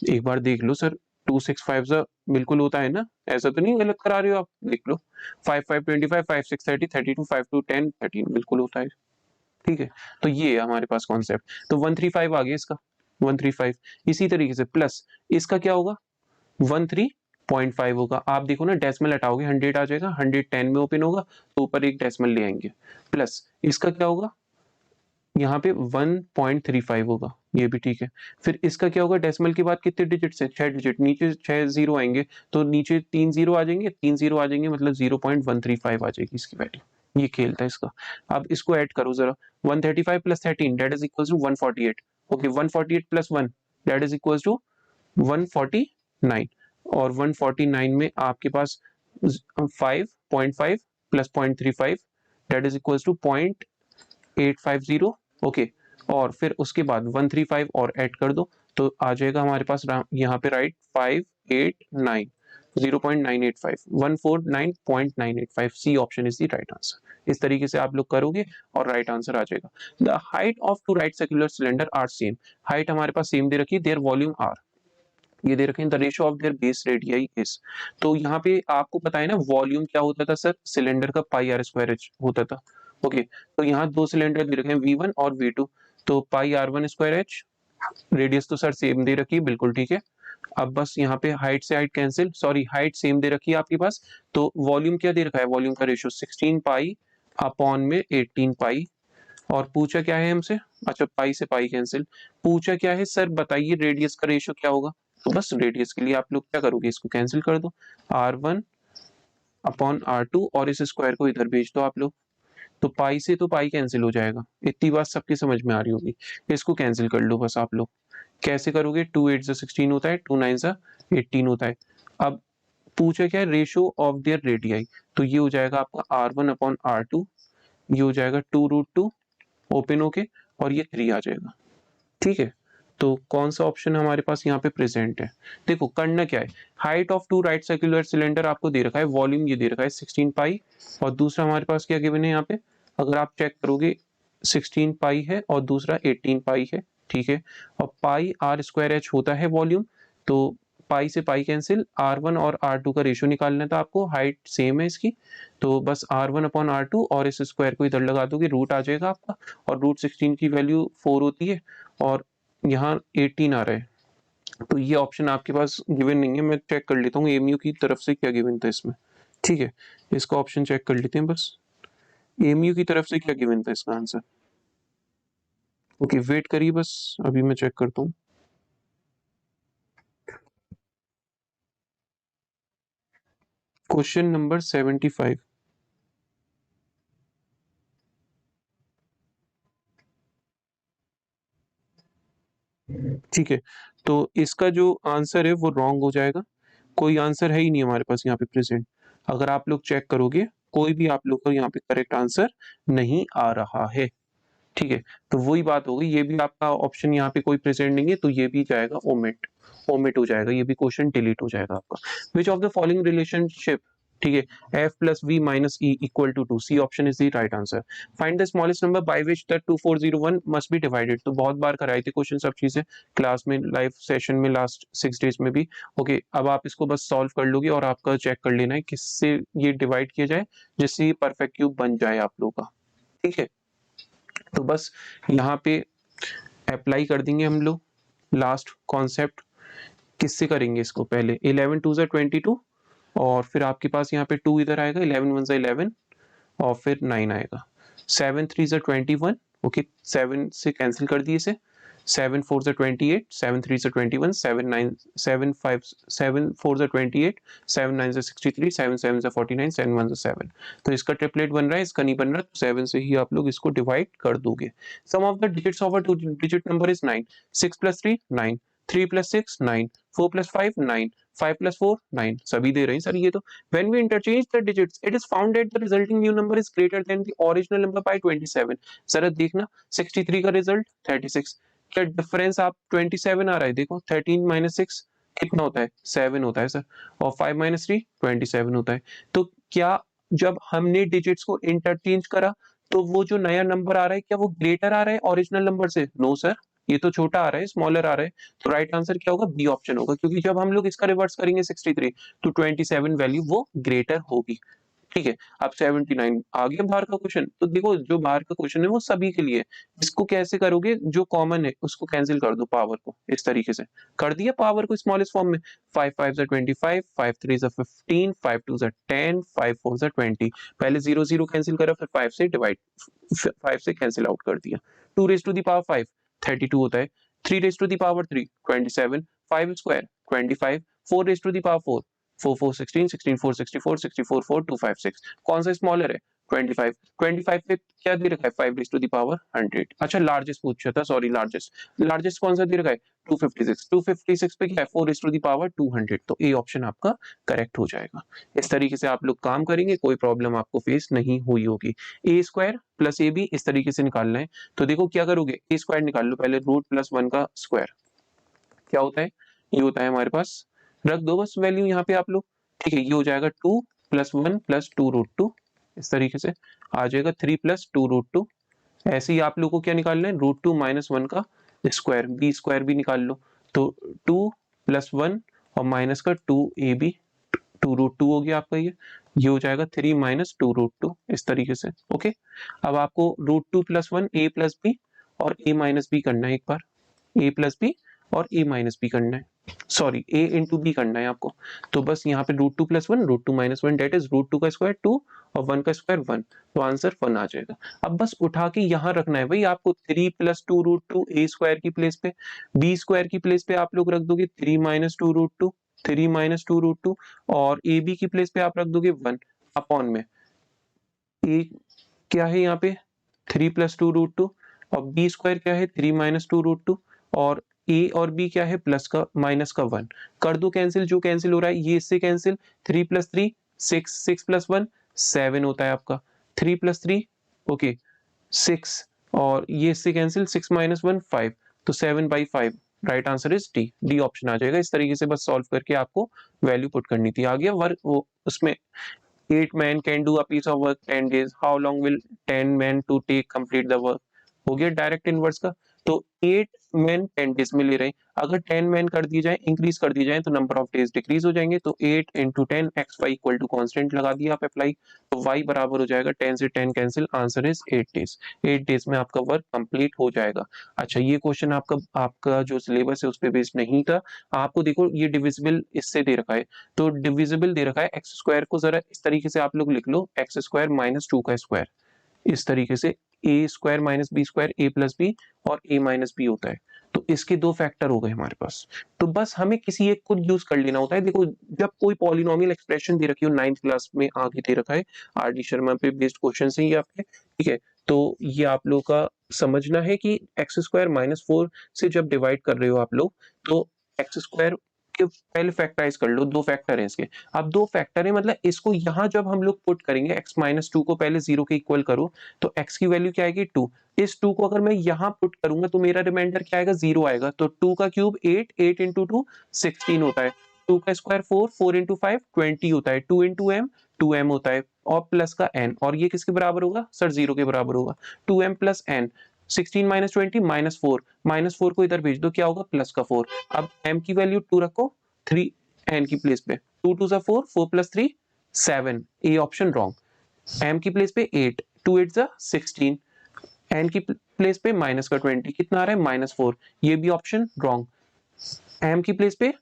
Speaker 1: एक बार देख लो सर, 2 6 5 जा बिल्कुल होता है ना, ऐसा तो नहीं गलत करा रहे हो आप, देख लो, 5 5 25 5 6 30 32 5 2 10 13 बिल्कुल होता है, ठीक है। तो ये है हमारे पास कॉन्सेप्ट, तो 135 आ गया इसका, 135। इसी तरीके से प्लस इसका क्या होगा, 13.5 होगा, आप देखो ना डेसिमल हटाओगे 100 आ जाएगा, 110 में ओपन होगा तो ऊपर एक डेसिमल ले आएंगे, प्लस इसका क्या होगा, यहाँ पे 1.35 होगा, ये भी ठीक है। फिर इसका क्या होगा, डेसिमल के बाद कितने डिजिट है, 6 डिजिट, नीचे 6 जीरो आएंगे, तो नीचे 3 जीरो आ जाएंगे, 3 जीरो आ जाएंगे, मतलब 0.135 आ जाएगी इसकी वैल्यू, ये खेल था इसका। अब इसको ऐड करो जरा, 135 plus 13 that is equal to 148, okay, 148 plus 1 that is equal to 149, और 149 में आपके पास 5.5 plus 0.35 that is equal to 0.850, okay, और फिर उसके बाद 135 और ऐड कर दो, तो आ जाएगा हमारे पास यहाँ पे right 589, 0.985, 149.985, C option is the right answer. इस तरीके से आप लोग करोगे और राइट आंसर आ जाएगा। The height of two right circular cylinder are same, height हमारे पास सेम दे रखी है, देयर वॉल्यूम आर, ये दे रखे हैं, the ratio of their base radii is. तो यहाँ पे आपको पता है ना वॉल्यूम क्या होता था सर, सिलेंडर का पाई आर स्क्वायर एच होता था, ओके। तो यहाँ दो सिलेंडर दे रखे हैं V1 और V2, तो पाई R1 स्क्वायर एच, रेडियस तो सर सेम दे रखी है, बिल्कुल ठीक है, अब बस यहाँ पे हाइट से height cancel, sorry height same दे रखी है आपके पास, तो वॉल्यूम क्या दे रखा है, वॉल्यूम का रेशियो 16 पाई अपॉन में 18 पाई, और पूछा क्या है हमसे, अच्छा पाई से पाई कैंसिल, पूछा क्या है सर बताइए रेडियस का रेशियो क्या होगा, तो बस रेडियस के लिए आप लोग क्या करोगे, इसको कैंसिल कर दो, r1 अपॉन r2 और इस स्क्वायर को इधर भेज दो आप लोग, तो पाई से तो पाई कैंसिल हो जाएगा, इतनी बात सबकी समझ में आ रही होगी, इसको कैंसिल कर लो बस आप लोग, कैसे करोगे, 2 8 16 होता है, 2 9 18 होता है। अब पूछा क्या है, रेशियो ऑफ देयर रेडियाई, तो ये हो जाएगा आपका r1 अपॉन r2, ये हो जाएगा 2√2 ओपन होके, और ये 3 आ जाएगा, ठीक है। तो कौन सा ऑप्शन हमारे पास यहाँ पे प्रेजेंट है, देखो करना क्या है, height of two right circular cylinder आपको दे रखा है, वॉल्यूम ये दे रखा है 16 पाई, और दूसरा हमारे पास क्या गिवन है यहाँ पे, अगर आप चेक करोगे 16 पाई है और दूसरा 18 पाई है, ठीक है, और पाई आर स्क्वायर एच होता है वॉल्यूम, तो पाई से पाई कैंसिल, r1 और r2 का रेशियो निकालना था आपको, हाइट सेम है इसकी, तो बस r1 अपॉन r2 और इस स्क्वायर को इधर लगा दोगे, रूट आ जाएगा आपका, और रूट 16 की वैल्यू 4 होती है, और यहाँ 18 आ रहा है, तो ये ऑप्शन आपके पास गिवन नहीं है, मैं चेक कर लेता हूँ एमयू की तरफ से क्या गिवन था इसमें, ठीक है, इसका ऑप्शन चेक कर लेते हैं बस, एमयू की तरफ से क्या गिवन था इसका आंसर, ओके वेट करिए बस, अभी मैं चेक करता हूँ। क्वेश्चन नंबर 75, ठीक है, तो इसका जो आंसर है वो रॉन्ग हो जाएगा, कोई आंसर है ही नहीं हमारे पास यहाँ पे प्रेजेंट, अगर आप लोग चेक करोगे कोई भी आप लोग को यहाँ पे करेक्ट आंसर नहीं आ रहा है, ठीक है, तो वही बात होगी, ये भी आपका ऑप्शन यहाँ पे कोई प्रेजेंट नहीं है, तो ये भी जाएगा ओमिट, ओमिट हो जाएगा, ये भी क्वेश्चन डिलीट हो जाएगा आपका। Which of the following relationship, ठीक है, f plus v minus e equal to 2, C option is the right answer. Find the smallest number by which the 2401 must be divided, तो बहुत बार कराई थी क्वेश्चन सब चीजें क्लास में, लाइव सेशन में लास्ट 6 डेज में भी, ओके अब आप इसको बस सॉल्व कर लोगे और आपका चेक कर लेना है किससे ये डिवाइड किया जाए जिससे ये परफेक्ट क्यूब बन जाए आप लोगों का, ठीक है, तो बस यहाँ पे अप्लाई कर देंगे हम लोग लास्ट कॉन्सेप्ट, किससे करेंगे इसको, पहले 11 2 22 और फिर आपके पास यहाँ पे 2 इधर आएगा, 11 1 11 और फिर 9 आएगा, 7 3 21, ओके 7 से कैंसिल कर दिए इसे, 7 4 28, 7 3 21, 7 9 7 5 7 4 28, 7 9 63, 7 7 49, 7 1 7, तो इसका ट्रिपलेट बन रहा है, इसका नहीं बन रहा, तो 7 से ही आप लोग इसको डिवाइड कर दोगे। Sum of the digits of a two digit number is 9, 6 plus 3 9, 3 plus 6 9, 4 plus 5 9, 5 plus 4 9, सभी दे रहे हैं सर ये तो। When we interchange the digits, it is found that the resulting new number is greater than the original number by 27. जरा देखना 63 का रिजल्ट 36, क्या डिफरेंस आप 27 आ रहा है, देखो 13 माइनस 6 कितना होता है 7 होता है सर, और 5 माइनस 3 27 होता है, तो क्या जब हमने डिजिट्स को इंटरचेंज करा तो वो जो नया नंबर आ रहा है क्या वो ग्रेटर आ रहा है ओरिजिनल नंबर से, नो सर ये तो छोटा आ रहा है, स्मॉलर आ रहा है, तो राइट आंसर क्या होगा, बी ऑप्शन होगा, क्योंकि जब हम लोग इसका रिवर्स करेंगे 63 तो 27 वैल्यू वो ग्रेटर होगी, ठीक है। अब 79 आ गया बाहर का क्वेश्चन, तो देखो जो बाहर का क्वेश्चन है वो सभी के लिए, इसको कैसे करोगे, जो कॉमन है उसको कैंसिल कर दो पावर को, इस तरीके से कर दिया पावर को स्मॉलेस्ट फॉर्म में, 5 5 25, 5 3 15, 5 2 10, 5 4 20, पहले 0 0 कैंसिल करा, फिर 5 से डिवाइड, 5 से कैंसिल आउट कर दिया, 2 रेज टू द पावर 5 32 होता है, 3 raise to the power 3 27, 5 square 25, 4 raise to the power 4 4 4 16, 16 4 64, 64 4 256, कौन सा स्मॉलर है 25, 25 पे क्या दे रखा है 5 रेज टू द पावर 100, अच्छा लार्जेस्ट पूछा था, सॉरी लार्जेस्ट कौन सा दे रखा है 256, 256 पे क्या है 4 रेज टू द पावर 200, तो ए ऑप्शन आपका करेक्ट हो जाएगा। इस तरीके से आप लोग काम करेंगे, कोई प्रॉब्लम आपको फेस नहीं हुई होगी। ए स्क्वायर प्लस ए बी इस तरीके से निकालना है, तो देखो क्या करोगे, ए स्क्वायर निकाल लो पहले, रूट प्लस 1 का स्क्वायर क्या होता है, ये होता है हमारे पास, रख दो बस वैल्यू यहाँ पे आप लोग, ठीक है, ये हो जाएगा 2 प्लस 1 प्लस 2 रूट 2, इस तरीके से आ जाएगा 3 प्लस 2 रूट 2, ऐसे ही आप लोग को क्या निकालना है, रूट 2 माइनस 1 का स्क्वायर, बी स्क्वायर भी निकाल लो, तो 2 प्लस 1 और माइनस का 2 ए बी, 2 रूट 2 हो गया आपका, ये हो जाएगा 3 माइनस 2 रूट 2, इस तरीके से, ओके। अब आपको रूट 2 प्लस 1 ए प्लस बी और ए माइनस बी करना है एक बार, ए प्लस बी और a माइनस बी करना है, सॉरी a इंटू बी करना है आपको। तो बस यहाँ पे root two plus one, root two minus one, that is root two का स्क्वायर 2 और 1 का स्क्वायर 1, तो आंसर 1 आ जाएगा। अब बस उठा के यहाँ रखना है भाई आपको, 3 plus two root two A square की प्लेस पे, बी स्क्वायर की प्लेस पे आप लोग रख दोगे 3 minus two root two, 3 minus two root two, और ए बी की प्लेस पे आप रख दोगे 1 अपॉन में ए क्या है यहाँ पे 3 प्लस टू रूट टू, और बी स्क्वायर क्या है 3 माइनस टू रूट टू, और ए और बी क्या है प्लस का माइनस का 1, कर दो कैंसिल, जो कैंसिल हो रहा है ये इससे कैंसिल, 3 प्लस 3 6, 6 प्लस 1 7 होता है आपका, 3 प्लस 3 ओके 6, और ये इससे कैंसिल 6 माइनस 1 5, तो 7/5, right answer is D, D option आ जाएगा। इस तरीके से बस सॉल्व करके आपको वैल्यू पुट करनी थी। आ गया वर्क वो उसमें 8 men can do a piece of work 10 days. How long will 10 men to take complete the work? हो गया डायरेक्ट इनवर्स का। तो 8 men 10 days में ले रहे हैं, अगर 10 men कर दिए जाए, इंक्रीज कर दिए जाए तो नंबर ऑफ डेज डिक्रीज हो जाएंगे। तो 8 into 10 x y equal to constant लगा दिया आप अप्लाई, तो y बराबर हो जाएगा 10 से 10 cancel, answer is 8 days. 8 days में आपका वर्क कंप्लीट हो जाएगा। अच्छा ये क्वेश्चन आपका जो सिलेबस है उस पर बेस्ड नहीं था। आपको देखो ये डिविजिबल इससे दे रखा है, तो डिविजिबल दे रखा है एक्स स्क्वायर को जरा इस तरीके से आप लोग लिख लो, एक्स स्क्वायर माइनस 2 का स्क्वायर, इस तरीके से ए स्क्वायर माइनस बी स्क्वायर, ए प्लस बी और ए माइनस बी होता है। तो इसके दो फैक्टर हो गए हमारे पास, तो बस हमें किसी एक को यूज कर लेना होता है। देखो जब कोई पॉलिनोमियल एक्सप्रेशन दे रखी हो, 9th क्लास में आगे दे रखा है, आर डी शर्मा पे बेस्ड क्वेश्चन है ये आपके, ठीक है। तो ये आप लोग का समझना है कि एक्स स्क्वायर माइनस 4 से जब डिवाइड कर रहे हो आप लोग, तो एक्स स्क्वायर के पहले फैक्टराइज कर लो, दो फैक्टर है इसके। अब दो फैक्टर है मतलब इसको यहाँ जब हम लोग पुट करेंगे, x माइनस 2 को पहले 0 के इक्वल करो, तो x की वैल्यू क्या आएगी 2। इस 2 को अगर मैं यहाँ पुट करूंगा तो मेरा रिमाइंडर क्या आएगा 0 आएगा। तो 2 का क्यूब 8, 8 इंटू 2 16 होता है, 2 का स्क्वायर 4, 4 इंटू 5 20 होता है, 2 इंटू m 2m होता है, और प्लस का n, और ये किसके बराबर होगा सर 0 के बराबर होगा, 2m प्लस n। 16 माइनस 20 -4, -4 को इधर भेज दो क्या होगा प्लस का 4। अब m की वैल्यू 2 रखो 3 n की प्लेस पे, 2 2 जा 4, 4 plus 3 7, A option wrong. m की प्लेस पे 8, 2 8 जा 16, n की प्लेस पे माइनस का 20 कितना आ रहा है -4, ये भी ऑप्शन रॉन्ग। m की प्लेस पे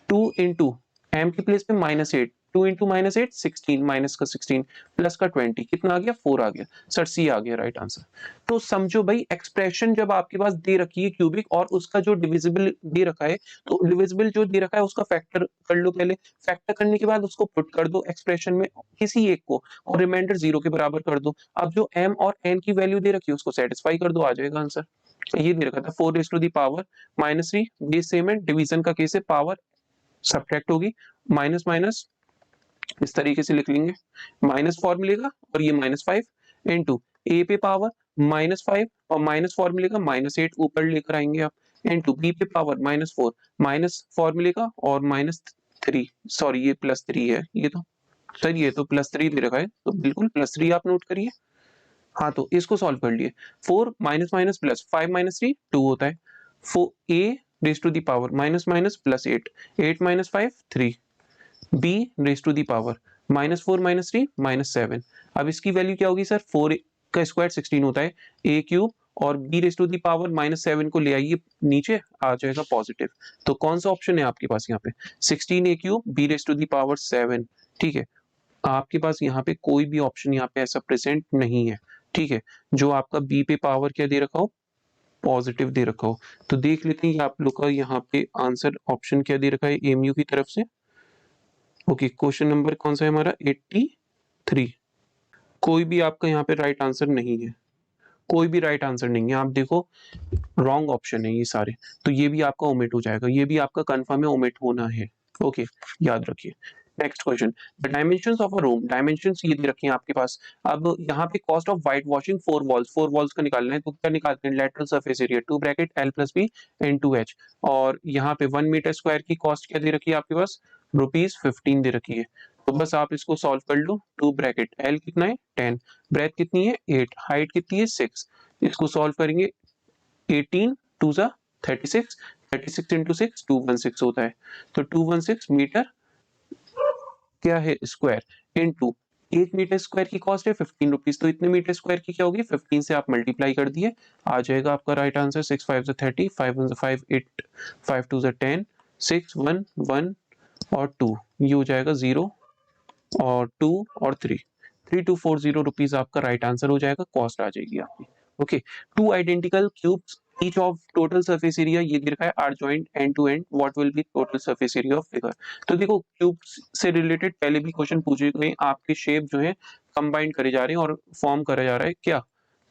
Speaker 1: 2 इंटू m की प्लेस पे -8, 2 इंटू -8 16, माइनस का 16 प्लस का 20 कितना आ गया 4 आ गया, सर सी आ गया राइट आंसर। तो समझो भाई एक्सप्रेशन जब आपके पास दे रखी है क्यूबिक और उसका जो डिविजिबल दे रखा है, तो डिविजिबल जो दे रखा है उसका फैक्टर कर लो पहले, फैक्टर करने के बाद उसको पुट कर दो एक्सप्रेशन में किसी एक को, और रिमाइंडर 0 के बराबर कर दो। अब जो m और n की वैल्यू दे रखी है उसको सेटिस्फाई कर दो, आ जाएगा आंसर। ये दे रखा था 4 raise to the power -3, base same है, डिवीजन का केस है, पावर सब्ट्रैक्ट होगी, माइनस माइनस इस तरीके से लिख लेंगे, माइनस 4 मिलेगा और ये -5 इंटू ए पे पावर -5 और -4 मिलेगा -8 ऊपर लेकर आएंगे आप, इंटू बी पे पावर -4 मिलेगा और -3, सॉरी ये +3 है, ये तो सर ये तो +3 दे रखा है, तो बिल्कुल +3 आप नोट करिए। हाँ तो इसको सॉल्व कर लिए, 4 माइनस माइनस प्लस 5 माइनस 3 2 होता है, 4 a raise to the power minus minus plus 8, 8 minus 5 3, b raise to the power -4 minus 3 -7। अब इसकी वैल्यू क्या होगी सर, 4 का स्क्वायर 16 होता है, a क्यूब और b raise to the power -7 को ले आइए नीचे, आ जाएगा पॉजिटिव। तो कौन सा ऑप्शन है आपके पास यहाँ पे, 16 a cube b raise to the power 7, ठीक है। आपके पास यहाँ पे कोई भी ऑप्शन यहाँ पे ऐसा प्रेजेंट नहीं है, ठीक है, जो आपका बी पे पावर क्या दे रखा हो पॉजिटिव दे रखा हो। तो देख लेते हैं आप लोग का यहाँ पे आंसर ऑप्शन क्या दे रखा है एमयू की तरफ से। ओके क्वेश्चन नंबर कौन सा है हमारा 83, कोई भी आपका यहाँ पे राइट आंसर नहीं है, कोई भी राइट आंसर नहीं है, आप देखो रॉन्ग ऑप्शन है ये सारे, तो ये भी आपका ओमिट हो जाएगा, ये भी आपका कंफर्म है ओमिट होना है। ओके याद रखिए। Next question, the dimensions of a room, dimensions ये दे रखे हैं आपके पास। अब यहाँ पे cost of white washing 4 walls का निकालना है, तो क्या निकालते हैं, lateral surface area 2 bracket l plus be in 2h, और यहाँ पे 1 मीटर स्क्वायर की कॉस्ट क्या दे रखी है आपके पास, ₹15 दे रखी है। तो बस आप इसको सॉल्व कर लो, 2 ब्रैकेट l कितना है 10, ब्रेथ कितनी है 8, हाइट कितनी है 6, इसको सॉल्व करेंगे 18 2 जा 36, 36 इंटू 6 216 होता है, तो 216 मीटर क्या है स्क्वायर, इनटू 1 मीटर स्क्वायर की कॉस्ट है 15 रुपीज, तो इतने मीटर स्क्वायर की क्या होगी, 15 से आप मल्टीप्लाई कर दिए, आ जाएगा आपका राइट आंसर 6 5 30, 5 1 5 8, 5 2 10, 6 1 1 और 2, ये हो जाएगा 0 और 2 और 3, 3240 रुपीज आपका राइट आंसर हो जाएगा, कॉस्ट आ जाएगी आपकी। Okay, 2 identical cubes each of total surface area ये दे रखा है are joined end to end, what will be total surface area of figure। तो देखो क्यूब से रिलेटेड पहले भी क्वेश्चन पूछे गए, आपके शेप जो है कंबाइन करे जा रहे हैं और फॉर्म करा जा रहा है क्या,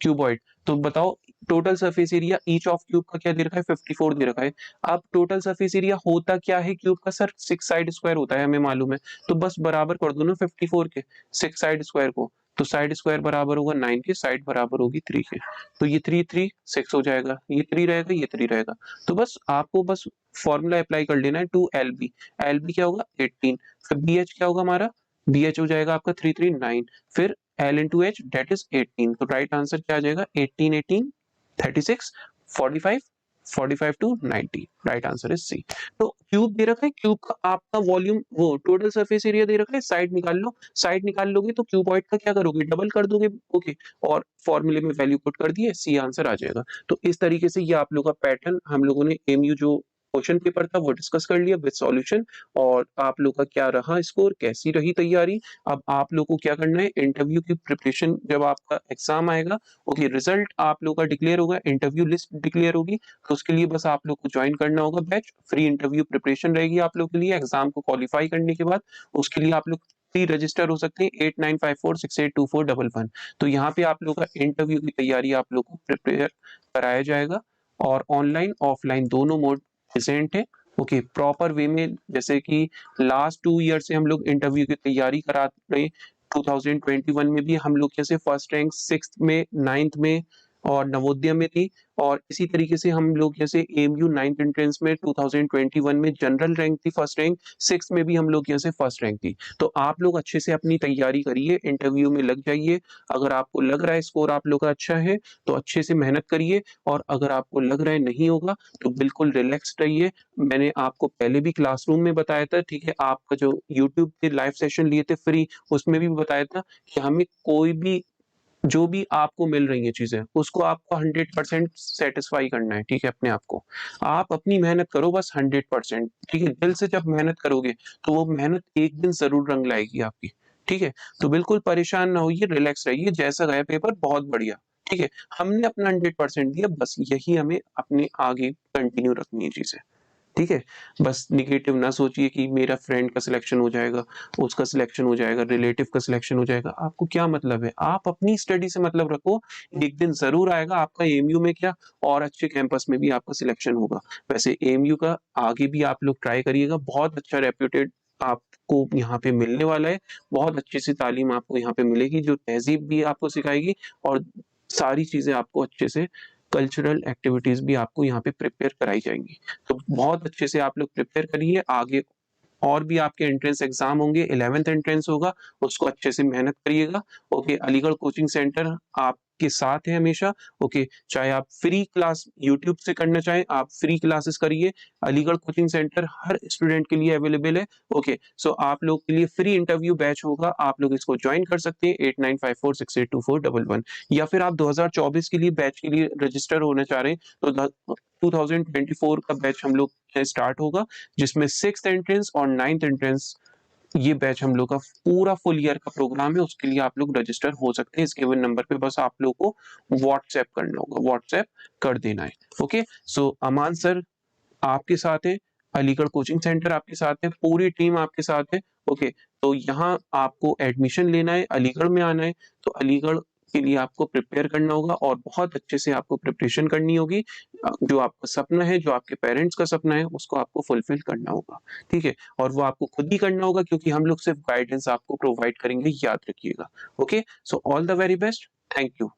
Speaker 1: क्यूबॉइड। तो बताओ total surface area each of cube का क्या दे रखा है, 54 दे रखा है। अब टोटल सरफेस एरिया होता क्या है क्यूब का, सर 6 साइड स्क्वायर होता है, हमें मालूम है, तो बस बराबर कर दो ना 54 के 6 साइड स्क्वायर को, तो साइड स्क्वायर बराबर होगा 9 के, साइड बराबर होगी 3 के, तो ये 3 3 6 हो जाएगा, ये 3 रहेगा, ये 3 रहेगा, तो बस आपको बस फॉर्मूला अप्लाई कर लेना है 2LB। LB क्या होगा 18, फिर BH क्या होगा हमारा, BH हो जाएगा आपका 339, फिर L into H that is 18, तो राइट आंसर क्या आ जाएगा 18 18 36 45 45 to 90, right answer is C. तो क्यूब दे रखा है, क्यूब का आपका वॉल्यूम वो टोटल सरफेस एरिया दे रखा है, साइड निकाल लो, साइड निकाल लोगे तो क्यूबॉइड का क्या करोगे, डबल कर दोगे, ओके, और फॉर्मूले में वैल्यू पुट कर दिए, सी आंसर आ जाएगा। तो इस तरीके से ये आप लोगों का पैटर्न, हम लोगों ने एमयू जो क्वेश्चन पेपर था वो डिस्कस कर लिया विद सॉल्यूशन, और आप लोग का क्या रहा स्कोर, कैसी रही तैयारी। अब आप लोग को क्या करना है, इंटरव्यू की प्रिपरेशन, जब आपका एग्जाम आएगा, ओके, रिजल्ट आप लोग का डिक्लेयर होगा, इंटरव्यू लिस्ट डिक्लेयर होगी, तो उसके लिए बस आप लोग को ज्वाइन करना होगा बैच, फ्री इंटरव्यू प्रिपरेशन रहेगी आप लोग के लिए एग्जाम को क्वालिफाई करने के बाद। उसके लिए आप लोग फ्री रजिस्टर हो सकते हैं 8954682411। तो यहाँ पे आप लोग का इंटरव्यू की तैयारी आप लोग को प्रिपेयर कराया जाएगा, और ऑनलाइन ऑफलाइन दोनों मोड प्रेजेंट है, ओके, प्रॉपर वे में। जैसे कि लास्ट 2 ईयर से हम लोग इंटरव्यू की तैयारी करा रहे हैं, 2021 में भी हम लोग जैसे फर्स्ट रैंक 6th में 9th में और नवोदय में थी, और इसी तरीके से हम लोग जैसे एमयू 9th एंट्रेंस में 2021 में जनरल रैंक थी, फर्स्ट रैंक 6th में भी हम लोग जैसे फर्स्ट रैंक थी। तो आप लोग अच्छे से अपनी तैयारी करिए, इंटरव्यू में लग जाइए। अगर आपको लग रहा है स्कोर आप लोग का अच्छा है तो अच्छे से मेहनत करिए, और अगर आपको लग रहा है नहीं होगा तो बिल्कुल रिलैक्स रहिए। मैंने आपको पहले भी क्लासरूम में बताया था, ठीक है, आपका जो यूट्यूब पे लाइव सेशन लिए थे फ्री, उसमें भी बताया था कि हमें कोई भी जो भी आपको मिल रही है चीजें, उसको आपको 100% सेटिस्फाई करना है, ठीक है, अपने आप को। आप अपनी मेहनत करो बस 100%, ठीक है, दिल से जब मेहनत करोगे तो वो मेहनत एक दिन जरूर रंग लाएगी आपकी, ठीक है। तो बिल्कुल परेशान ना होइए, रिलैक्स रहिए, जैसा गया पेपर बहुत बढ़िया, ठीक है, हमने अपना 100% दिया, बस यही हमें अपने आगे कंटिन्यू रखनी है चीजें, ठीक है। बस निगेटिव ना सोचिए कि मेरा फ्रेंड का सिलेक्शन हो जाएगा, उसका सिलेक्शन हो जाएगा, रिलेटिव का सिलेक्शन हो जाएगा, आपको क्या मतलब है, आप अपनी स्टडी से मतलब रखो, एक दिन जरूर आएगा आपका एमयू में क्या, और अच्छे कैंपस में भी आपका सिलेक्शन होगा। वैसे एमयू का आगे भी आप लोग ट्राई करिएगा, बहुत अच्छा रेप्यूटेड आपको यहाँ पे मिलने वाला है, बहुत अच्छी सी तालीम आपको यहाँ पे मिलेगी, जो तहजीब भी आपको सिखाएगी, और सारी चीजें आपको अच्छे से, कल्चरल एक्टिविटीज भी आपको यहाँ पे प्रिपेयर कराई जाएंगी। तो बहुत अच्छे से आप लोग प्रिपेयर करिए, आगे और भी आपके एंट्रेंस एग्जाम होंगे, 11th एंट्रेंस होगा, उसको अच्छे से मेहनत करिएगा, ओके। अलीगढ़ कोचिंग सेंटर आपके साथ है हमेशा, ओके, चाहे आप फ्री क्लास यूट्यूब से करना चाहें, आप फ्री क्लासेस करिए, अलीगढ़ कोचिंग सेंटर हर स्टूडेंट के लिए अवेलेबल है, ओके। सो आप लोग के लिए फ्री इंटरव्यू बैच होगा, आप लोग इसको ज्वाइन कर सकते हैं 8954682411, या फिर आप 2024 के लिए बैच के लिए रजिस्टर होना चाह रहे हैं तो 2024 का बैच हम लोग स्टार्ट होगा, जिसमें 6th एंट्रेंस और 9th एंट्रेंस, ये बैच हम लोग का पूरा फुल ईयर का प्रोग्राम है, उसके लिए आप लोग रजिस्टर हो सकते हैं। इस गिवन नंबर पे बस आप लोग को व्हाट्सएप करना होगा, व्हाट्सएप कर देना है, ओके। सो अमान सर आपके साथ है, अलीगढ़ कोचिंग सेंटर आपके साथ है, पूरी टीम आपके साथ है, ओके। तो यहाँ आपको एडमिशन लेना है, अलीगढ़ में आना है, तो अलीगढ़ के लिए आपको प्रिपेयर करना होगा, और बहुत अच्छे से आपको प्रिपरेशन करनी होगी। जो आपका सपना है, जो आपके पेरेंट्स का सपना है, उसको आपको फुलफिल करना होगा, ठीक है, और वो आपको खुद ही करना होगा, क्योंकि हम लोग सिर्फ गाइडेंस आपको प्रोवाइड करेंगे, याद रखिएगा, okay. So all the very best, thank you.